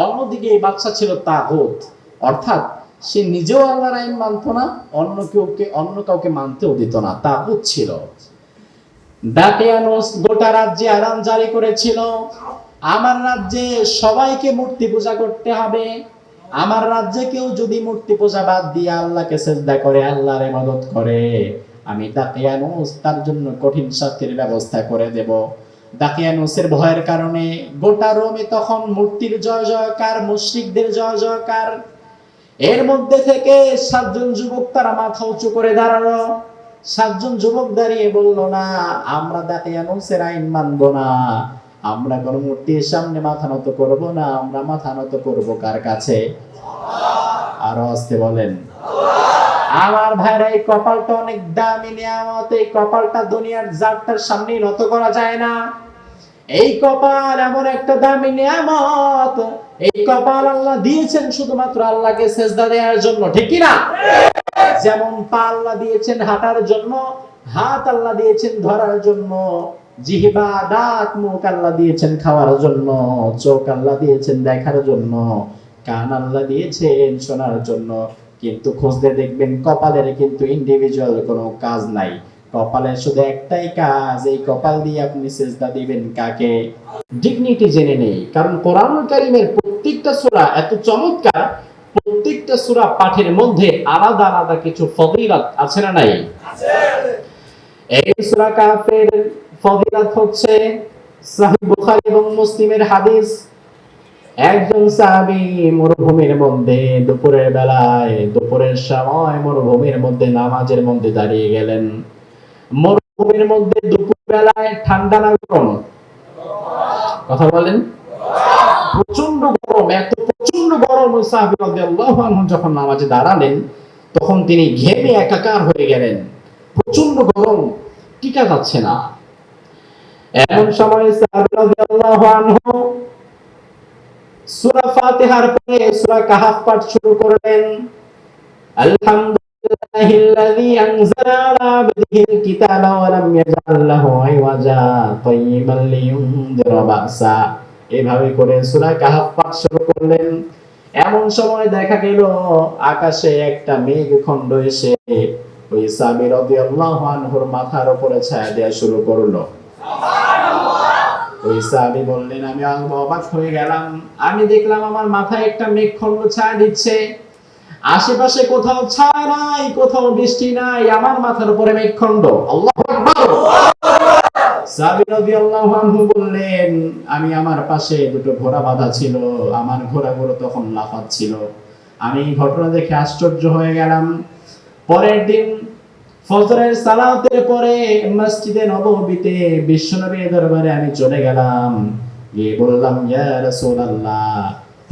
অন্যদিকে এই বাদশা ছিল তাগুত, অর্থাৎ সে নিজেও আল্লাহর আইন মানত না, অন্য কাউকে মানতেও দিত না, তাগুত ছিল। দাকিয়ানোস গোটা রাজ্যে আইন জারি করেছিল, আমার রাজ্যে সবাইকে মূর্তি পূজা করতে হবে। আমার রাজ্যে কেউ যদি মূর্তি পূজা বাদ দিয়ে আল্লাহকে সিজদা করে, আল্লাহর ইবাদত করে, আমি দাকিয়ানোস তার জন্য কঠিন শাস্তির ব্যবস্থা করে দেব। দাকিয়ানোসের ভয়ের কারণে গোটা রোমে তখন মূর্তির জয় জয়কার, মুশরিকদের জয় জয়কার। এর মধ্যে থেকে 7 জন যুবক তারা মাথা উঁচু করে দাঁড়ালো। 7 জন যুবক দাঁড়িয়ে বলল, না, আমরা দাকিয়ানোসের আইন মানব না, আমরা কোন মূর্তির সামনে মাথা নত করব না, আমরা মাথা নত করব কার কাছে? আরো আস্তে বলেন। আমার ভাইরা, এই কপালটা অনেক দামি নিয়ামত, এই কপালটা দুনিয়ার জাতটার সামনে নত করা যায় না। এই কপাল এমন একটা দামি নিয়ামত, এই কপাল আল্লাহ দিয়েছেন শুধুমাত্র আল্লাহকে সিজদা দেওয়ার জন্য, ঠিক কি না? যেমন পা আল্লাহ দিয়েছেন হাঁটার জন্য, হাত আল্লাহ দিয়েছেন ধরার জন্য, জিহ্বা দাঁত মুখ আল্লাহ দিয়েছেন খাওয়ার জন্য, চোখ আল্লাহ দিয়েছেন দেখার জন্য, কান আল্লাহ দিয়েছেন শোনার জন্য। কিন্তু খুঁজতে দেখবেন কপালের কিন্তু ইন্ডিভিজুয়াল কোনো কাজ নাই। কপালের শুধু একটাই কাজ, এই কপাল দিয়ে আপনি সিজদা দিবেন কাকে? ডিগনিটি জেনে নেই, কারণ কোরআনুল কারীমের প্রত্যেকটা সূরা এত চমৎকার, প্রত্যেকটা সূরা পাঠের মধ্যে আলাদা আলাদা কিছু ফজিলত আছে না নাই? এই সূরা কাহফের ফজিলত হচ্ছে সহিহ বুখারী এবং মুসলিমের হাদিস। একজন সাহাবী মরুভূমির মধ্যে দুপুরের সময় মরুভূমির মধ্যে নামাজের মধ্যে দাঁড়িয়ে গেলেন। মরুভূমির মধ্যে দুপুর বেলায় ঠান্ডা না গরম? কথা বলেন। প্রচন্ড গরম, এত প্রচন্ড গরম। ওই সাহাবী রাদিয়াল্লাহু আনহু যখন নামাজে দাঁড়ালেন তখন তিনি ঘেমে একাকার হয়ে গেলেন। প্রচন্ড গরম, টিকা যাচ্ছে না। এমন সময় সাহাবী রাদিয়াল্লাহু আনহু সূরা ফাতিহার পরে সূরা কাহফ পাঠ শুরু করলেন। আলহামদুলিল্লাহিল্লাযী আনজালা আলা আবদিহিল কিতাবা ওয়া লাম ইয়াজআল লাহু ইওয়াজা কাইয়িমান লিইউনযিরা বা'সা। এভাবে করে সূরা কাহফ পাঠ শুরু করলেন। এমন সময় দেখা গেল আকাশে একটা মেঘখণ্ড এসে ওই সাহাবী রাদিয়াল্লাহু আনহুর মাথার উপরে ছায়া দেয়া শুরু করলো। ওই সাহাবী বললেন, আমি অবাক হয়ে গেলাম। আমি দেখলাম আমার মাথায় একটা মেঘখণ্ড ছায়া দিচ্ছে। আশেপাশে কোথাও ছায়া নাই, কোথাও বৃষ্টি নাই, আমার মাথার উপরে মেঘখণ্ড। আল্লাহু আকবার। সাহাবী রাদিয়াল্লাহু আনহু বললেন, আমি আমার পাশে দুটো ঘোড়া বাঁধা ছিল, আমার ঘোড়াগুলো তখন লাফাচ্ছিল। আমি এই ঘটনা দেখে আশ্চর্য হয়ে গেলাম। পরের দিন ফজরের সালাতের পরে মসজিদে নববীতে বিশ্বনবীর দরবারে আমি চলে গেলাম। গিয়ে বললাম, ইয়া রাসূলুল্লাহ,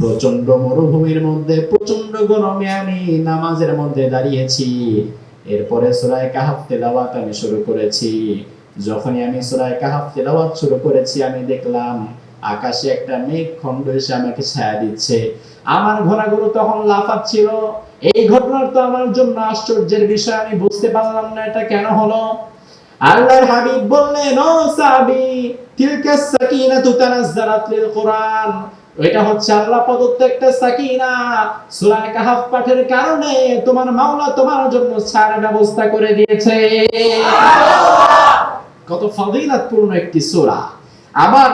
প্রচন্ড মরুভূমির মধ্যে প্রচন্ড গরমে আমি নামাজের মধ্যে দাঁড়িয়েছি। এরপরে সূরা কাহফ তেলাওয়াত আমি শুরু করেছি। যখনই আমি সূরা কাহফ তেলাওয়াত শুরু করেছি আমি দেখলাম আকাশে একটা মেঘখণ্ড এসে আমাকে ছায়া দিচ্ছে। আমার ঘোড়াগুলো তখন লাফাচ্ছিল। এই ঘটনার তো আমার জন্য আশ্চর্যের বিষয়, আমি বুঝতে পারলাম না এটা কেন হলো। আল্লাহর হাবিব বললেন, ও সাহাবী, তিলকাস সাকিনাতু তানাজ্জালাত লিল কুরআন। এটা হচ্ছে আল্লাহ প্রদত্ত একটা সাকিনা। সূরা কাহফ পাঠের কারণে তোমার মাওলা তোমার জন্য ছায়ার ব্যবস্থা করে দিয়েছে। কত ফজিলতপূর্ণ একটি সূরা। আবার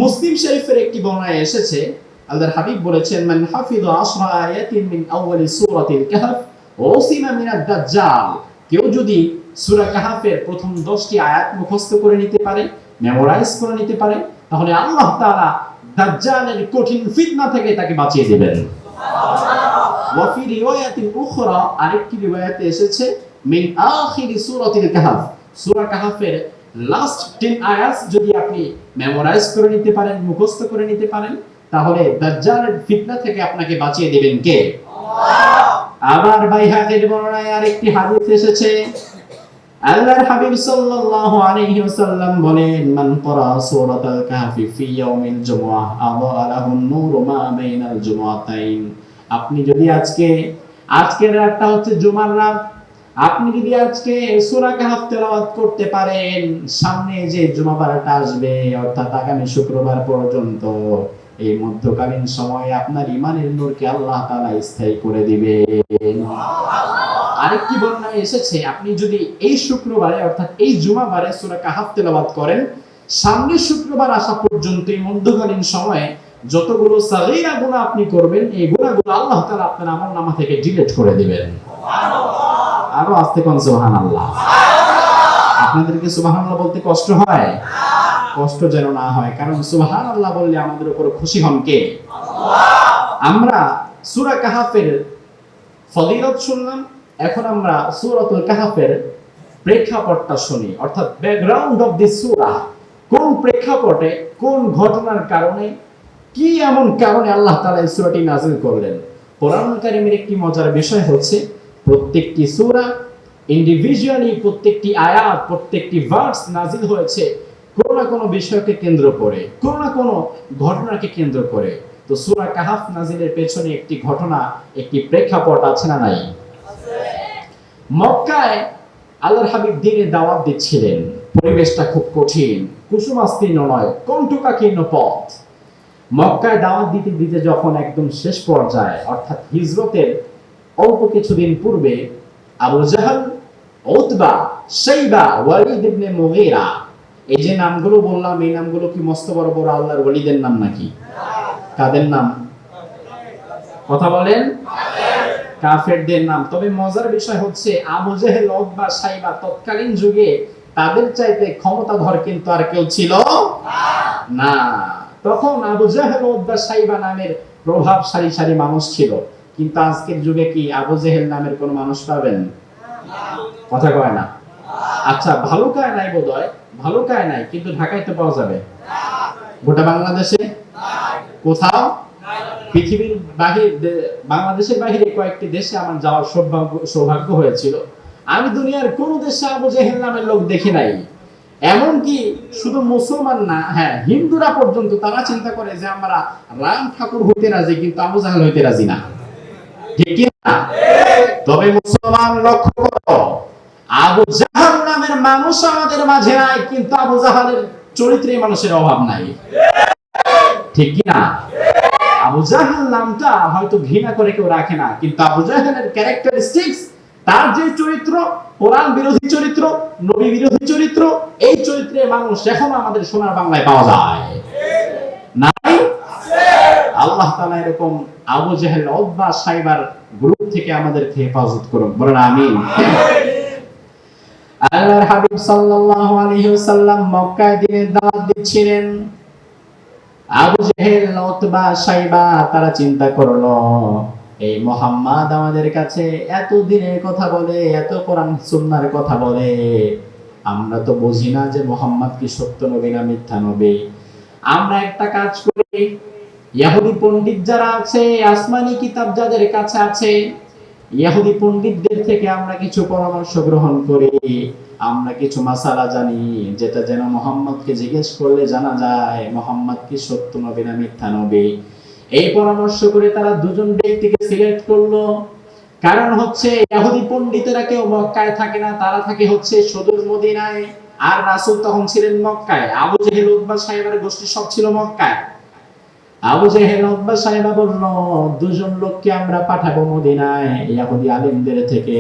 মুসলিম শরীফের একটি বর্ণনায় এসেছে, আল্লাহর হাবিব বলেছেন, মান হাফিযা 10 আয়াতিন মিন আউয়ালি সূরাতিল কাহফ উসিমা মিনাদ দাজ্জাল। কেউ যদি সূরা কাহফের প্রথম 10টি আয়াত মুখস্থ করে নিতে পারে, মেমোরাইজ করে নিতে পারে, তাহলে আল্লাহ তাআলা দাজ্জালের কঠিন ফিতনা থেকে তাকে বাঁচিয়ে দিবেন। সুবহানাল্লাহ। ওয়া ফি রিওয়ায়াতিন উখরা, আরেকটি রিওয়ায়াতে এসেছে, মিন আখিরি সূরাতিল কাহফ। সূরা কাহফের লাস্ট 10 আয়াত যদি আপনি মেমোরাইজ করে নিতে পারেন, মুখস্থ করে নিতে পারেন, তাহলে দাজ্জালের ফিতনা থেকে আপনাকে বাঁচিয়ে দিবেন কে? আল্লাহ। আবার বাইহাকির বর্ণনায় আরেকটি হাদিস এসেছে, আল্লাহর হাবিব সাল্লাল্লাহু আলাইহি ওয়াসাল্লাম বলেন, মান ক্বারা সূরাতাল কাহফি ফি ইয়াউমিল জুমআহ আযা লাহুন নূরু মা বাইনাল জুমআতাইন। আপনি যদি আজকের রাতটা হচ্ছে জুমার রাত, আপনি যদি আজকে সূরা কাহফ তেলাওয়াত করতে পারেন, সামনে যে জুমাবারটা আসবে অর্থাৎ আগামী শুক্রবার পর্যন্ত, এই মধ্যকালীন সময়ে আপনার ঈমানের নূরকে আল্লাহ তাআলা স্থায়ী করে দিবেন। আরেকটি বর্ণনায় এসেছে, আপনি যদি এই শুক্রবারে অর্থাৎ এই জুমাবারে সূরা কাহফ তেলাওয়াত করেন, সামনের শুক্রবার আসা পর্যন্ত এই মধ্যকালীন সময়ে যতগুলো সাগীরা গুনাহ আপনি করবেন, এই গুনাহগুলো আল্লাহ তাআলা আপনার আমলনামা থেকে ডিলিট করে দিবেন। সুবহানাল্লাহ। আরো আস্তে কোন সুবহানাল্লাহ। আপনাদেরকে সুবহানাল্লাহ বলতে কষ্ট হয়? কষ্ট যেন না হয়, কারণ সুবহানাল্লাহ বললে আমাদের উপর খুশি হন কে? আল্লাহ। আমরা সূরা কাহফের ফজিলত শুনলাম, এখন আমরা সূরাতুল কাহফের প্রেক্ষাপটটা শুনি, অর্থাৎ ব্যাকগ্রাউন্ড অফ দিস সূরা। কোন প্রেক্ষাপটে, কোন ঘটনার কারণে, কি এমন কারণে আল্লাহ তাআলা এই সূরাটি নাযিল করলেন। কোরআনুল কারীমের একটি মজার বিষয় হচ্ছে, প্রত্যেকটি সূরা ইন্ডিভিজুয়ালি, প্রত্যেকটি আয়াত, প্রত্যেকটি ভার্স নাযিল হয়েছে কোনো না কোনো বিষয়কে কেন্দ্র করে, কোনো না কোনো ঘটনাকে কেন্দ্র করে। তো সূরা কাহফ নাযিলের পেছনে একটি ঘটনা, একটি প্রেক্ষাপট আছে না নাই? আছে। মক্কায় আল্লাহর হাবিব দ্বীনের দাওয়াত দিচ্ছিলেন। পরিবেশটা খুব কঠিন, কুসুমাস্তীর্ণ নয়, কণ্টকাকীর্ণ পথ। মক্কায় দাওয়াত দিতে দিতে যখন একদম শেষ পর্যায়ে, অর্থাৎ হিজরতের অল্প কিছুদিন পূর্বে, আবু জাহল, উতবা, শাইবা, ওয়ালিদ ইবনে মুগীরা, এই যে নামগুলো বললাম, এই নামগুলো কি মস্ত বড় বড় আল্লাহর ওলিদের নাম নাকি? কাদের নাম? কথা বলেন, কাফেরদের নাম। তবে মজার বিষয় হচ্ছে আবু জেহেল, উতবা, সাইবা তৎকালীন যুগে তাদের চাইতে ক্ষমতাধর কিন্তু আর কেউ ছিল না। তখন আবু জেহেল, উতবা, সাইবা নামের প্রভাবশালী মানুষ ছিল, কিন্তু আজকের যুগে কি আবু জেহেল নামের কোন মানুষ পাবেন? কথা কয় না। আচ্ছা, ভালুকায় নাই বোধহয়, ভালুকায় নাই, কিন্তু ঢাকায় তো পাওয়া যাবে। গোটা বাংলাদেশে কোথাও? পৃথিবীর বাংলাদেশের বাহিরে কয়েকটি দেশে আমার যাওয়ার সৌভাগ্য হয়েছিল। আমি দুনিয়ার কোন দেশে আবু জেহেল নামের লোক দেখি নাই। এমনকি শুধু মুসলমান না, হ্যাঁ, হিন্দুরা পর্যন্ত তারা চিন্তা করে যে আমরা রাম ঠাকুর হইতে রাজি, কিন্তু আবু জাহেল হইতে রাজি না। ঠিক কি না? তবে মুসলমান লক্ষ্য করো, আবু জাহাল নামের মানুষ আমাদের মাঝে নাই, কিন্তু আবু জাহালের চরিত্রে মানুষের অভাব নাই। ঠিক কি না? আবু জাহেল নামটা হয়তো ঘৃণা করে কেউ রাখে না, কিন্তু আবু জাহেলের ক্যারেক্টারিস্টিক্স, তার যে চরিত্র, কোরআন বিরোধী চরিত্র, নবী বিরোধী চরিত্র, এই চরিত্রে মানুষ এখনো আমাদের সোনার বাংলায় পাওয়া যায় নাই? আল্লাহ তাআলা এরকম আবু জেহেল, উতবা, সাইবার গ্রুপ থেকে আমাদেরকে হেফাজত করুন, বলেন আমিন। আল্লাহর হাবিব সাল্লাল্লাহু আলাইহি ওয়াসাল্লাম মক্কায় দ্বীনের দাওয়াত দিচ্ছিলেন। আবু জেহেল, উতবা, সাইবা তারা চিন্তা করলো, এই মুহাম্মদ আমাদের কাছে এত দিনের কথা বলে, এত কোরআন সুন্নাহর কথা বলে, আমরা তো বুঝি না যে মুহাম্মদ কি সত্য নবী না মিথ্যা নবী। আমরা একটা কাজ করি, ইহুদি পণ্ডিত যারা আছে, আসমানি কিতাব যাদের কাছে আছে, ইহুদি পণ্ডিতদের থেকে আমরা কিছু পরামর্শ গ্রহণ করি, আমরা কিছু মাসালা জানি, যেটা যেন মুহাম্মদকে জিজ্ঞেস করলে জানা যায় মুহাম্মদ কি সত্য নবী না মিথ্যা নবী। এই পরামর্শ করে তারা দুজন ব্যক্তিকে সিলেক্ট করলো। কারণ হচ্ছে ইহুদি পণ্ডিতেরা কেউ মক্কায় থাকে না, তারা থাকে হচ্ছে সুদূর মদিনায়, আর রাসূল তখন ছিলেন মক্কায়। আবু জেহেল, উতবা, সাইবার গোষ্ঠী সব ছিল মক্কায়। আবু জেহেল, উতবা, সাইবা বলল, দুজন লোককে আমরা পাঠাবো মদিনায় ইহুদি আলেমদের থেকে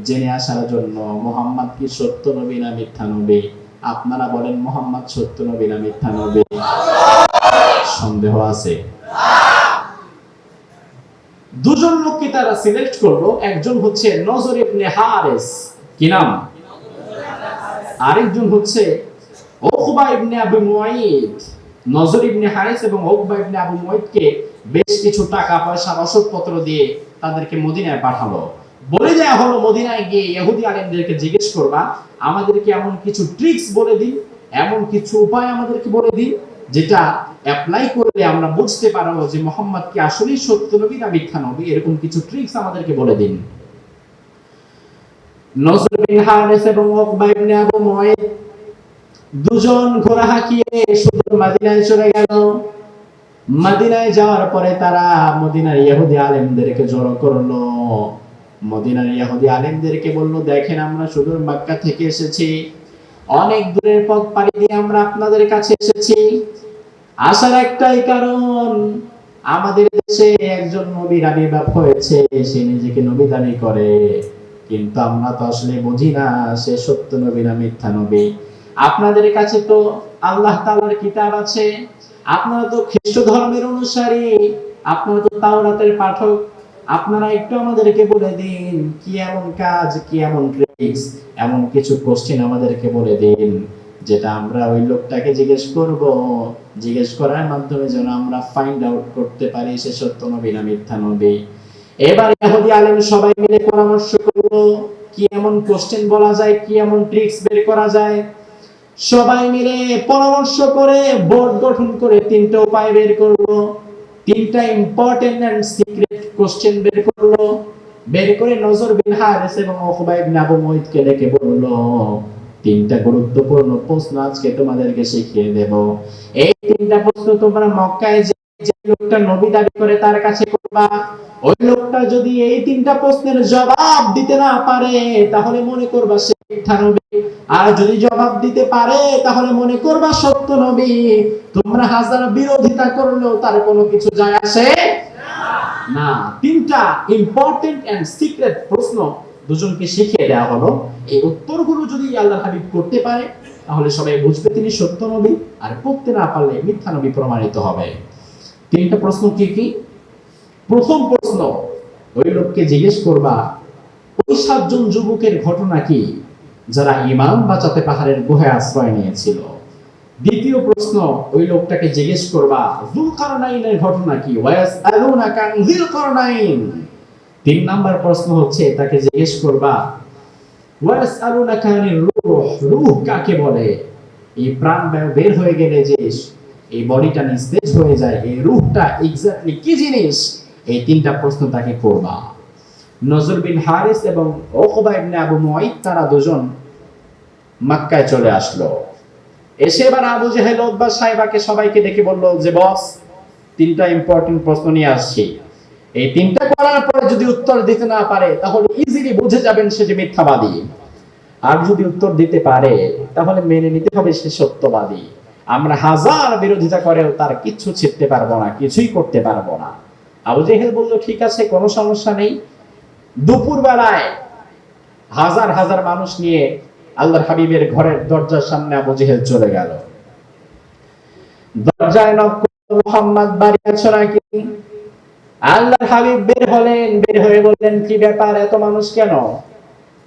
জেনে আসার জন্য মুহাম্মদ কি সত্য নবী না মিথ্যা নবী। আপনারা বলেন মুহাম্মদ সত্য নবী না মিথ্যা নবী? সন্দেহ আছে? দুজন লোককে তারা সিলেক্ট করলো। একজন হচ্ছে নজর ইবনে হারিস, কি নাম? আরেকজন হচ্ছে উকবা ইবনে আবু মুয়াইত। নজর ইবনে হারিস এবং উকবা ইবনে আবু মুয়াইতকে বেশ কিছু টাকা পয়সা, রসদপত্র দিয়ে তাদেরকে মদিনায় পাঠালো। বলে দেয়া হলো, মদিনায় গিয়ে ইহুদি আলেমদেরকে জিজ্ঞেস করবা, আমাদেরকে এমন কিছু ট্রিক্স বলে দিন, এমন কিছু উপায় আমাদেরকে বলে দিন, যেটা অ্যাপ্লাই করলে আমরা বুঝতে পারবো যে মুহাম্মদ কি আসলেই সত্য নবী না মিথ্যা নবী। এরকম কিছু ট্রিক্স আমাদেরকে বলে দিন। নজর বিন হারিস এবং উকবা ইবনে আবু মুয়াইত দুজন ঘোড়া হাঁকিয়ে সুদূর মদিনায় চলে গেল। মদিনায় যাওয়ার পরে তারা মদিনার ইহুদি আলেমদেরকে জড়ো করলো। মদিনার ইহুদি আলেমদেরকে বলল, দেখেন আমরা সুদূর মক্কা থেকে এসেছি, অনেক দূরের পথ পাড়ি দিয়ে আমরা আপনাদের কাছে এসেছি। আসার একটাই কারণ, আমাদের দেশে একজন নবীর আবির্ভাব হয়েছে, সে নিজেকে নবী দাবি করে, কিন্তু আমরা তো আসলে বুঝি না সে সত্য নবী না মিথ্যা নবী। আপনাদের কাছে তো আল্লাহ তাআলার কিতাব আছে, আপনারা তো খ্রিস্ট ধর্মের অনুসারী, আপনারা তো তাওরাতের পাঠক, আপনারা একটু আমাদেরকে বলে দিন কি এমন কাজ, কি এমন ট্রিক্স, এমন কিছু কোশ্চেন আমাদেরকে বলে দিন, যেটা আমরা ওই লোকটাকে জিজ্ঞেস করব, জিজ্ঞেস করার মাধ্যমে যেন আমরা ফাইন্ড আউট করতে পারি সে সত্য নবী না মিথ্যা নবী। এবার ইহুদি আলেম সবাই মিলে পরামর্শ করলো কি এমন কোশ্চেন বলা যায়, কি এমন ট্রিক্স বের করা যায়। সবাই মিলে পরামর্শ করে বোর্ড গঠন করে তিনটা উপায় বের করলো, তিনটা ইম্পর্টেন্ট এন্ড সিক্রেট কোশ্চেন বের করলো। বের করে নজর বিন হারিস এবং উকবা ইবনে আবু মুয়াইতকে ডেকে বলল, তিনটা গুরুত্বপূর্ণ প্রশ্ন আজকে তোমাদেরকে শিখিয়ে দেব। এই তিনটা প্রশ্ন তোমরা মক্কায় যে লোকটা নবী দাবি করে তার কাছে করবা। ওই লোকটা যদি এই তিনটা প্রশ্নের জবাব দিতে না পারে, তাহলে মনে করবা সে মিথ্যা নবী, আর যদি জবাব দিতে পারে তাহলে মনে করবা সত্য নবী। তোমরা হাজার বিরোধিতা করলেও তার কোনো কিছু যায় আসে না। তিনটা ইম্পর্টেন্ট এন্ড সিক্রেট প্রশ্ন দুজনকে শিখিয়ে দেওয়া হলো। এই উত্তরগুলো যদি আল্লাহর হাবিব করতে পারে, তাহলে সবাই বুঝবে তিনি সত্য নবী, আর করতে না পারলে মিথ্যা নবী প্রমাণিত হবে। তিনটা প্রশ্ন কি কি? প্রথম প্রশ্ন, ওই লোককে জিজ্ঞেস করবা ওই 7 জন যুবকের ঘটনা কি যারা ঈমান বাঁচাতে পাহাড়ের গুহায় আশ্রয় নিয়েছিল। দ্বিতীয় প্রশ্ন, ওই লোকটাকে জিজ্ঞেস করবা যুলকারনাইনের ঘটনা কি, ওয়ায়াসআলুনাকা আন যুলকারনাইন। 3 নাম্বার প্রশ্ন হচ্ছে তাকে জিজ্ঞেস করবা ওয়ায়াসআলুনাকা আনির রূহ, রূহ কাকে বলে? এই প্রাণ বের হয়ে গেলে যে এই বডিটা নিস্তেজ হয়ে যায়, এই রূহটা এক্স্যাক্টলি কি জিনিস? এই 3টা প্রশ্ন তাকে করবা। নজর বিন হারিস এবং উকবা ইবনে আবু মুআইত তারা দুজন মক্কায় চলে আসলো। এসে এবার আবু জেহেল উতবা সাইবাকে সবাইকে ডেকে বলল যে বস, 3টা ইম্পর্টেন্ট প্রশ্ন নিয়ে আসছি, এই 3টা করার পরে যদি উত্তর দিতে না পারে তাহলে ইজিলি বুঝে যাবেন সে যে মিথ্যাবাদী, আর যদি উত্তর দিতে পারে তাহলে মেনে নিতে হবে সে সত্যবাদী। আমরা হাজার বিরোধিতা করেও তার কিচ্ছু ছিটতে পারবো না, কিছুই করতে পারবো না। আবু জেহেল বলল ঠিক আছে, কোনো সমস্যা নেই। দুপুর বেলায় হাজার হাজার মানুষ নিয়ে আল্লাহর হাবিবের ঘরের দরজার সামনে আবু জেহেল চলে গেল। দরজায় নক করল, মুহাম্মদ বাড়ি আছো নাকি? আল্লাহর হাবিব বের হলেন, বের হয়ে বললেন কি ব্যাপার, এত মানুষ কেন?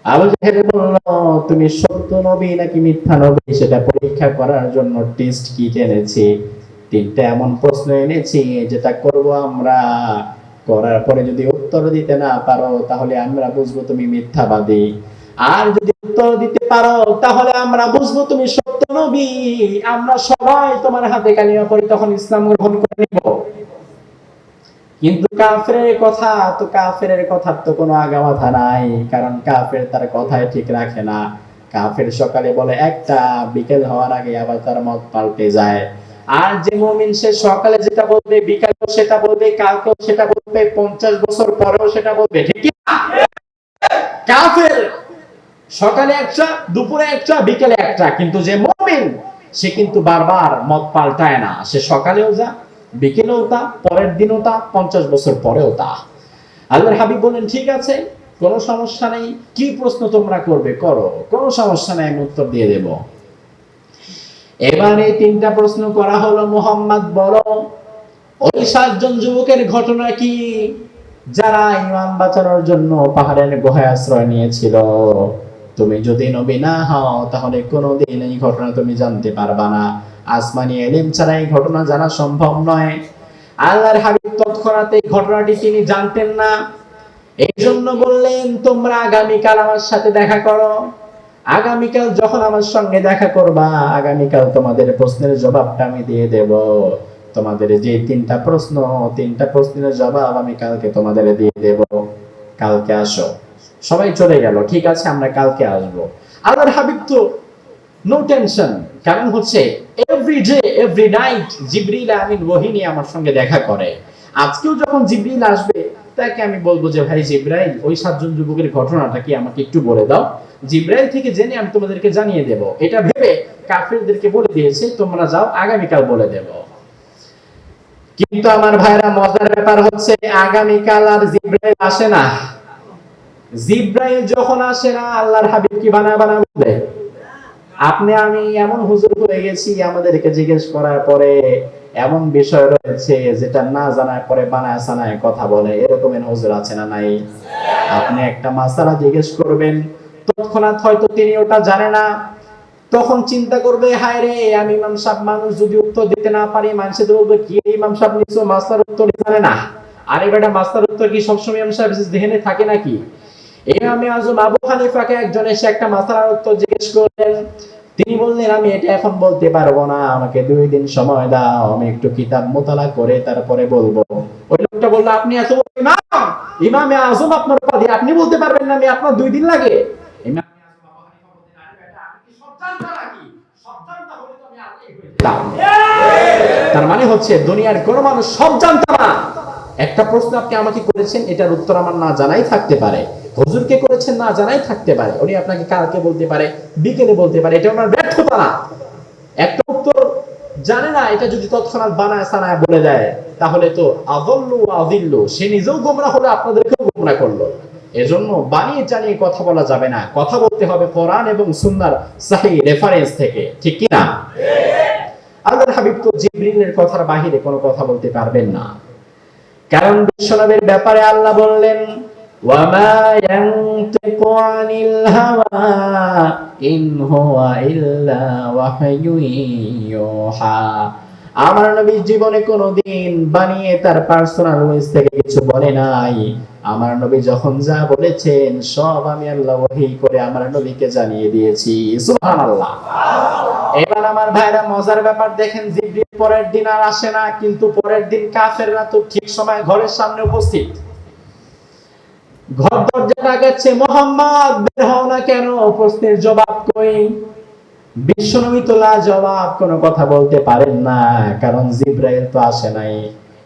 আবু জেহেল বলল তুমি সত্য নবী নাকি মিথ্যা নবী সেটা পরীক্ষা করার জন্য টেস্ট কিট এনেছি। 3টা এমন প্রশ্ন এনেছি যেটা করব আমরা, করার পরে যদি উত্তর দিতে না পারো তাহলে আমরা বুঝবো তুমি মিথ্যাবাদী, আর যদি উত্তর দিতে পারো তাহলে আমরা বুঝবো তুমি সত্য নবী। আমরা সবাই তোমার হাতে কালিমা পড়ি, তখন ইসলাম গ্রহণ করে নিব। কিন্তু কাফেরের কথা তো কোনো আগামাথা নাই, কারণ কাফের তার কথাই ঠিক রাখে না। কাফের সকালে বলে একটা, বিকেল হওয়ার আগে আবার তার মত পাল্টে যায়। আর যে মুমিন সে সকালে যেটা বলবে বিকালেও সেটা বলবে, কালকেও সেটা বলবে, 50 বছর পরেও সেটা বলবে, ঠিক কি না? কাফের সকালে একটা, দুপুরে একটা, বিকেলে একটা, কিন্তু যে মুমিন সে কিন্তু বারবার মত পাল্টায় না, সে সকালেও যা, বিকেলেও তা, পরের দিনও তা, 50 বছর পরেও তা। আল্লাহর হাবিব বলেন ঠিক আছে, কোনো সমস্যা নেই, কি প্রশ্ন তোমরা করবে করো, কোনো সমস্যা নেই, আমি উত্তর দিয়ে দেব। এবারে 3টা প্রশ্ন করা হলো, মুহাম্মদ বলো ওই 7 জন যুবকের ঘটনা কি যারা ঈমান বাঁচানোর জন্য পাহাড়ের গুহায় আশ্রয় নিয়েছিল। তুমি যদি নবী না হও তাহলে কোনোদিন এই ঘটনা তুমি জানতে পারবা না, আসমানি ইলম ছাড়া এই ঘটনা জানা সম্ভব নয়। আল্লাহর হাবিব তৎক্ষণাৎ এই ঘটনাটি তিনি জানতেন না, এই জন্য বললেন তোমরা আগামীকাল আমার সাথে দেখা করো। আগামীকাল যখন আমার সঙ্গে দেখা করবা, আগামীকাল তোমাদের প্রশ্নের জবাবটা আমি দিয়ে দেব। তোমাদের যে 3টা প্রশ্ন, 3টা প্রশ্নের জবাব আমি কালকে তোমাদের দিয়ে দেব, কালকে আসো। সবাই চলে গেল, ঠিক আছে আমরা কালকে আসবো। আল্লাহর হাবিব তো নো টেনশন, কারণ হচ্ছে এভরি ডে এভরি নাইট জিবরিল আমিন ওহী নিয়ে আমার সঙ্গে দেখা করে। আজকেও যখন জিবরিল আসবে তাকে আমি বলবো যে ভাই জিবরাইল ওই 7 জন যুবকের ঘটনাটা কি আমাকে একটু বলে দাও, জিবরাইল থেকে জেনে আমি তোমাদেরকে জানিয়ে দেব। এটা ভেবে কাফেরদেরকে বলে দিয়েছে তোমরা যাও, আগামীকাল বলে দেব। কিন্তু আমার ভাইরা মজার ব্যাপার হচ্ছে আগামীকাল আর জিবরাইল আসে না। জিবরাইল যখন আসে না আল্লাহর হাবিব কি বানা বলে? আপনি আমি এমন হুজুর হয়ে গেছি, আমাদেরকে জিজ্ঞেস করার পরে এমন বিষয় রয়েছে যেটা না জানার পরে বানায় সানায় কথা বলে, এরকমের হুজুর আছে না নাই? আপনি একটা মাসালা জিজ্ঞেস করবেন, তৎক্ষণাৎ হয়তো তিনি ওটা জানে না, তখন চিন্তা করবে হায় রে আমি ইমাম সাহেব মানুষ, যদি উত্তর দিতে না পারি মানুষে তো বলবে কি ইমাম সাহেব নিছো মাসলার উত্তর জানে না। আরে বেটা মাসলার উত্তর কি সবসময় ইমাম সাহেব যেখানে থাকে নাকি? ইমামে আযম আবু হানিফাকে একজন এসে একটা মাসলার উত্তর জিজ্ঞেস করলেন, তিনি বললেন আমি এটা এখন বলতে পারবো না, আমাকে 2 দিন সময় দাও, আমি একটু কিতাব মোতালা করে তারপরে বলবো। ওই লোকটা বলল আপনি এত ইমাম, ইমামে আযম আপনার উপাধি, আপনি বলতে পারবেন না আমি আপনার 2 দিন লাগে? ইমাম তার মানে হচ্ছে দুনিয়ার কোন মানুষ সব জানতো না। একটা প্রশ্ন আপনি আমাকে করেছেন, এটার উত্তর আমার না জানাই থাকতে পারে, হুজুরকে করেছেন না জানাই থাকতে পারে, উনি আপনাকে কালকে বলতে পারে, বিকেলে বলতে পারে, এটা আমার ব্যর্থতা না। একটা উত্তর জানে না, এটা যদি তৎক্ষণাৎ বানায় সানায় বলে দেয় তাহলে তো আযল্লু আযিল্লু, সে নিজেও গোমরাহ হলো আপনাদেরকেও গোমরাহ করলো। এজন্য বানিয়ে জানিয়ে কথা বলা যাবে না, কথা বলতে হবে কোরআন এবং সুন্নাহর সহিহ রেফারেন্স থেকে, ঠিক কি না? আল্লাহর হাবিব তো জিবরিলের কথার বাহিরে কোনো কথা বলতে পারবেন না। কারণ বিশ্বনবীর ব্যাপারে আল্লাহ বললেন, ওয়ামা ইয়ানতিকু আনিল হাওয়া ইন হুয়া ইল্লা ওয়াহয়ুন ইউহা। আমার নবী জীবনে কোনোদিন বানিয়ে তার পার্সোনাল ওয়েস থেকে কিছু বলে নাই। আমার নবী যখন যা বলেছেন সব আমি আল্লাহ ওহী করে আমার নবীকে জানিয়ে দিয়েছি। সুবহানাল্লাহ। এবার আমার ভাইরা মজার ব্যাপার দেখেন, জিবরিল পরের দিন আর আসে না, কিন্তু পরের দিন কাফেররা তো ঠিক সময় ঘরের সামনে উপস্থিত। ঘর দরজা লাগাচ্ছে, মোহাম্মদ বের হও না কেন? প্রশ্নের জবাব কই? বিশ্বনবী তো জবাব কোনো কথা বলতে পারেন না, কারণ জিবরাইল তো আসে নাই।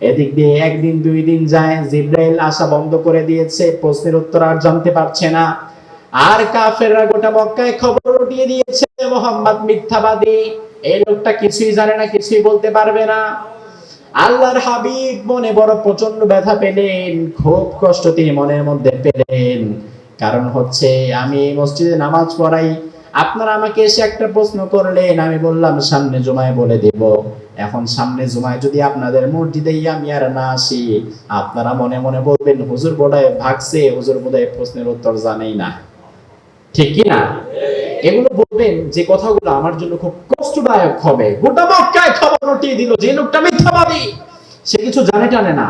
এদিক দিয়ে একদিন দুই দিন যায়, জিবরাইল আসা বন্ধ করে দিয়েছে, প্রশ্নের উত্তর আর জানতে পারছে না। আর কাফেররা গোটা মক্কায় খবর উঠিয়ে দিয়েছে মুহাম্মদ মিথ্যাবাদী, এই লোকটা কিছুই জানে না, কিছুই বলতে পারবে না। আল্লাহর হাবিব মনে বড় প্রচন্ড ব্যথা পেলেন, খুব কষ্ট তিনি মনের মধ্যে পেলেন। কারণ হচ্ছে আমি এই মসজিদে নামাজ পড়াই, আপনারা আমাকে এসে একটা প্রশ্ন করলেন, আমি বললাম সামনে জুমায় বলে দেব। এখন সামনে জুমায় যদি আপনাদের মসজিদে আমি আর না আসি, আপনারা মনে মনে বলবেন হুজুর বোধহয় ভাগছে, হুজুর বোধহয় প্রশ্নের উত্তর জানেই না। ঠিক কি না? এগুলো বলবেন যে কথাগুলো আমার জন্য খুব কষ্টদায়ক হবে। গোটা মক্কায় খবর উঠিয়ে দিল যে লোকটা মিথ্যাবাদী, সে কিছু জানে টানে না।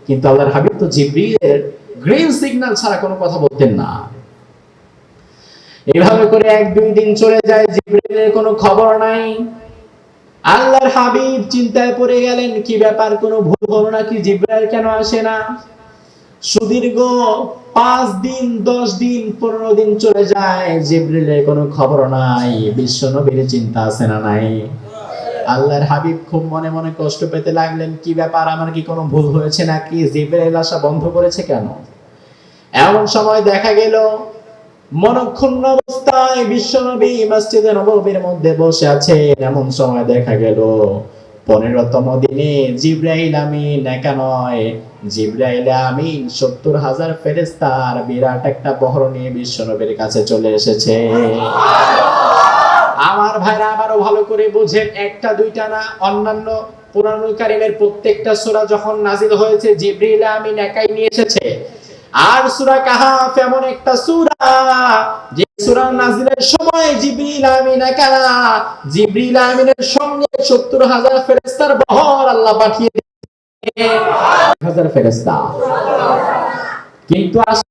কিন্তু আল্লাহর হাবিব তো জিবরিলের গ্রিন সিগন্যাল ছাড়া কোনো কথা বলতেন না। এইভাবে করে এক দুই দিন চলে যায়, জিবরিলের কোনো খবর নাই। আল্লাহর হাবিব চিন্তায় পড়ে গেলেন, কি ব্যাপার, কোনো ভুল হলো নাকি? জিবরাইল কেন আসে না? সুদীর্ঘ 5 দিন 10 দিন 15 দিন চলে যায়, জিবরিলের কোনো খবর নাই। বিশ্বনবীর চিন্তা আছে না নাই? আল্লাহর হাবিব খুব মনে মনে কষ্ট পেতে লাগলেন, কি ব্যাপার, আমার কি কোনো ভুল হয়েছে নাকি? জিবরাইল আসা বন্ধ করেছে কেন? এমন সময় দেখা গেল মনক্ষুণ্ণ অবস্থায় বিশ্বনবী মসজিদে নববীর মধ্যে বসে আছেন। এমন সময় দেখা গেল 15তম দিনে জিবরাইল আমিন একা নয়, জিবরাইল আমিন 70,000 ফেরেশতার বিরাট একটা বহর নিয়ে বিশ্বনবীর কাছে চলে এসেছে। আমার ভাইরা আবারও ভালো করে বুঝেন, একটা দুইটা না, অন্যান্য কুরআনুল কারীমের প্রত্যেকটা সূরা যখন নাজিল হয়েছে জিবরাইল আমিন একাই নিয়ে এসেছে। আর সূরা কাহাফ এমন একটা সূরা যে সূরা নাজিলের সময় জিবরিল আমিন একা না, জিবরিল আমিনের সঙ্গে 70,000 ফেরেশতার বহর আল্লাহ পাঠিয়ে দিয়েছেন, 1000 ফেরেশতা। কিন্তু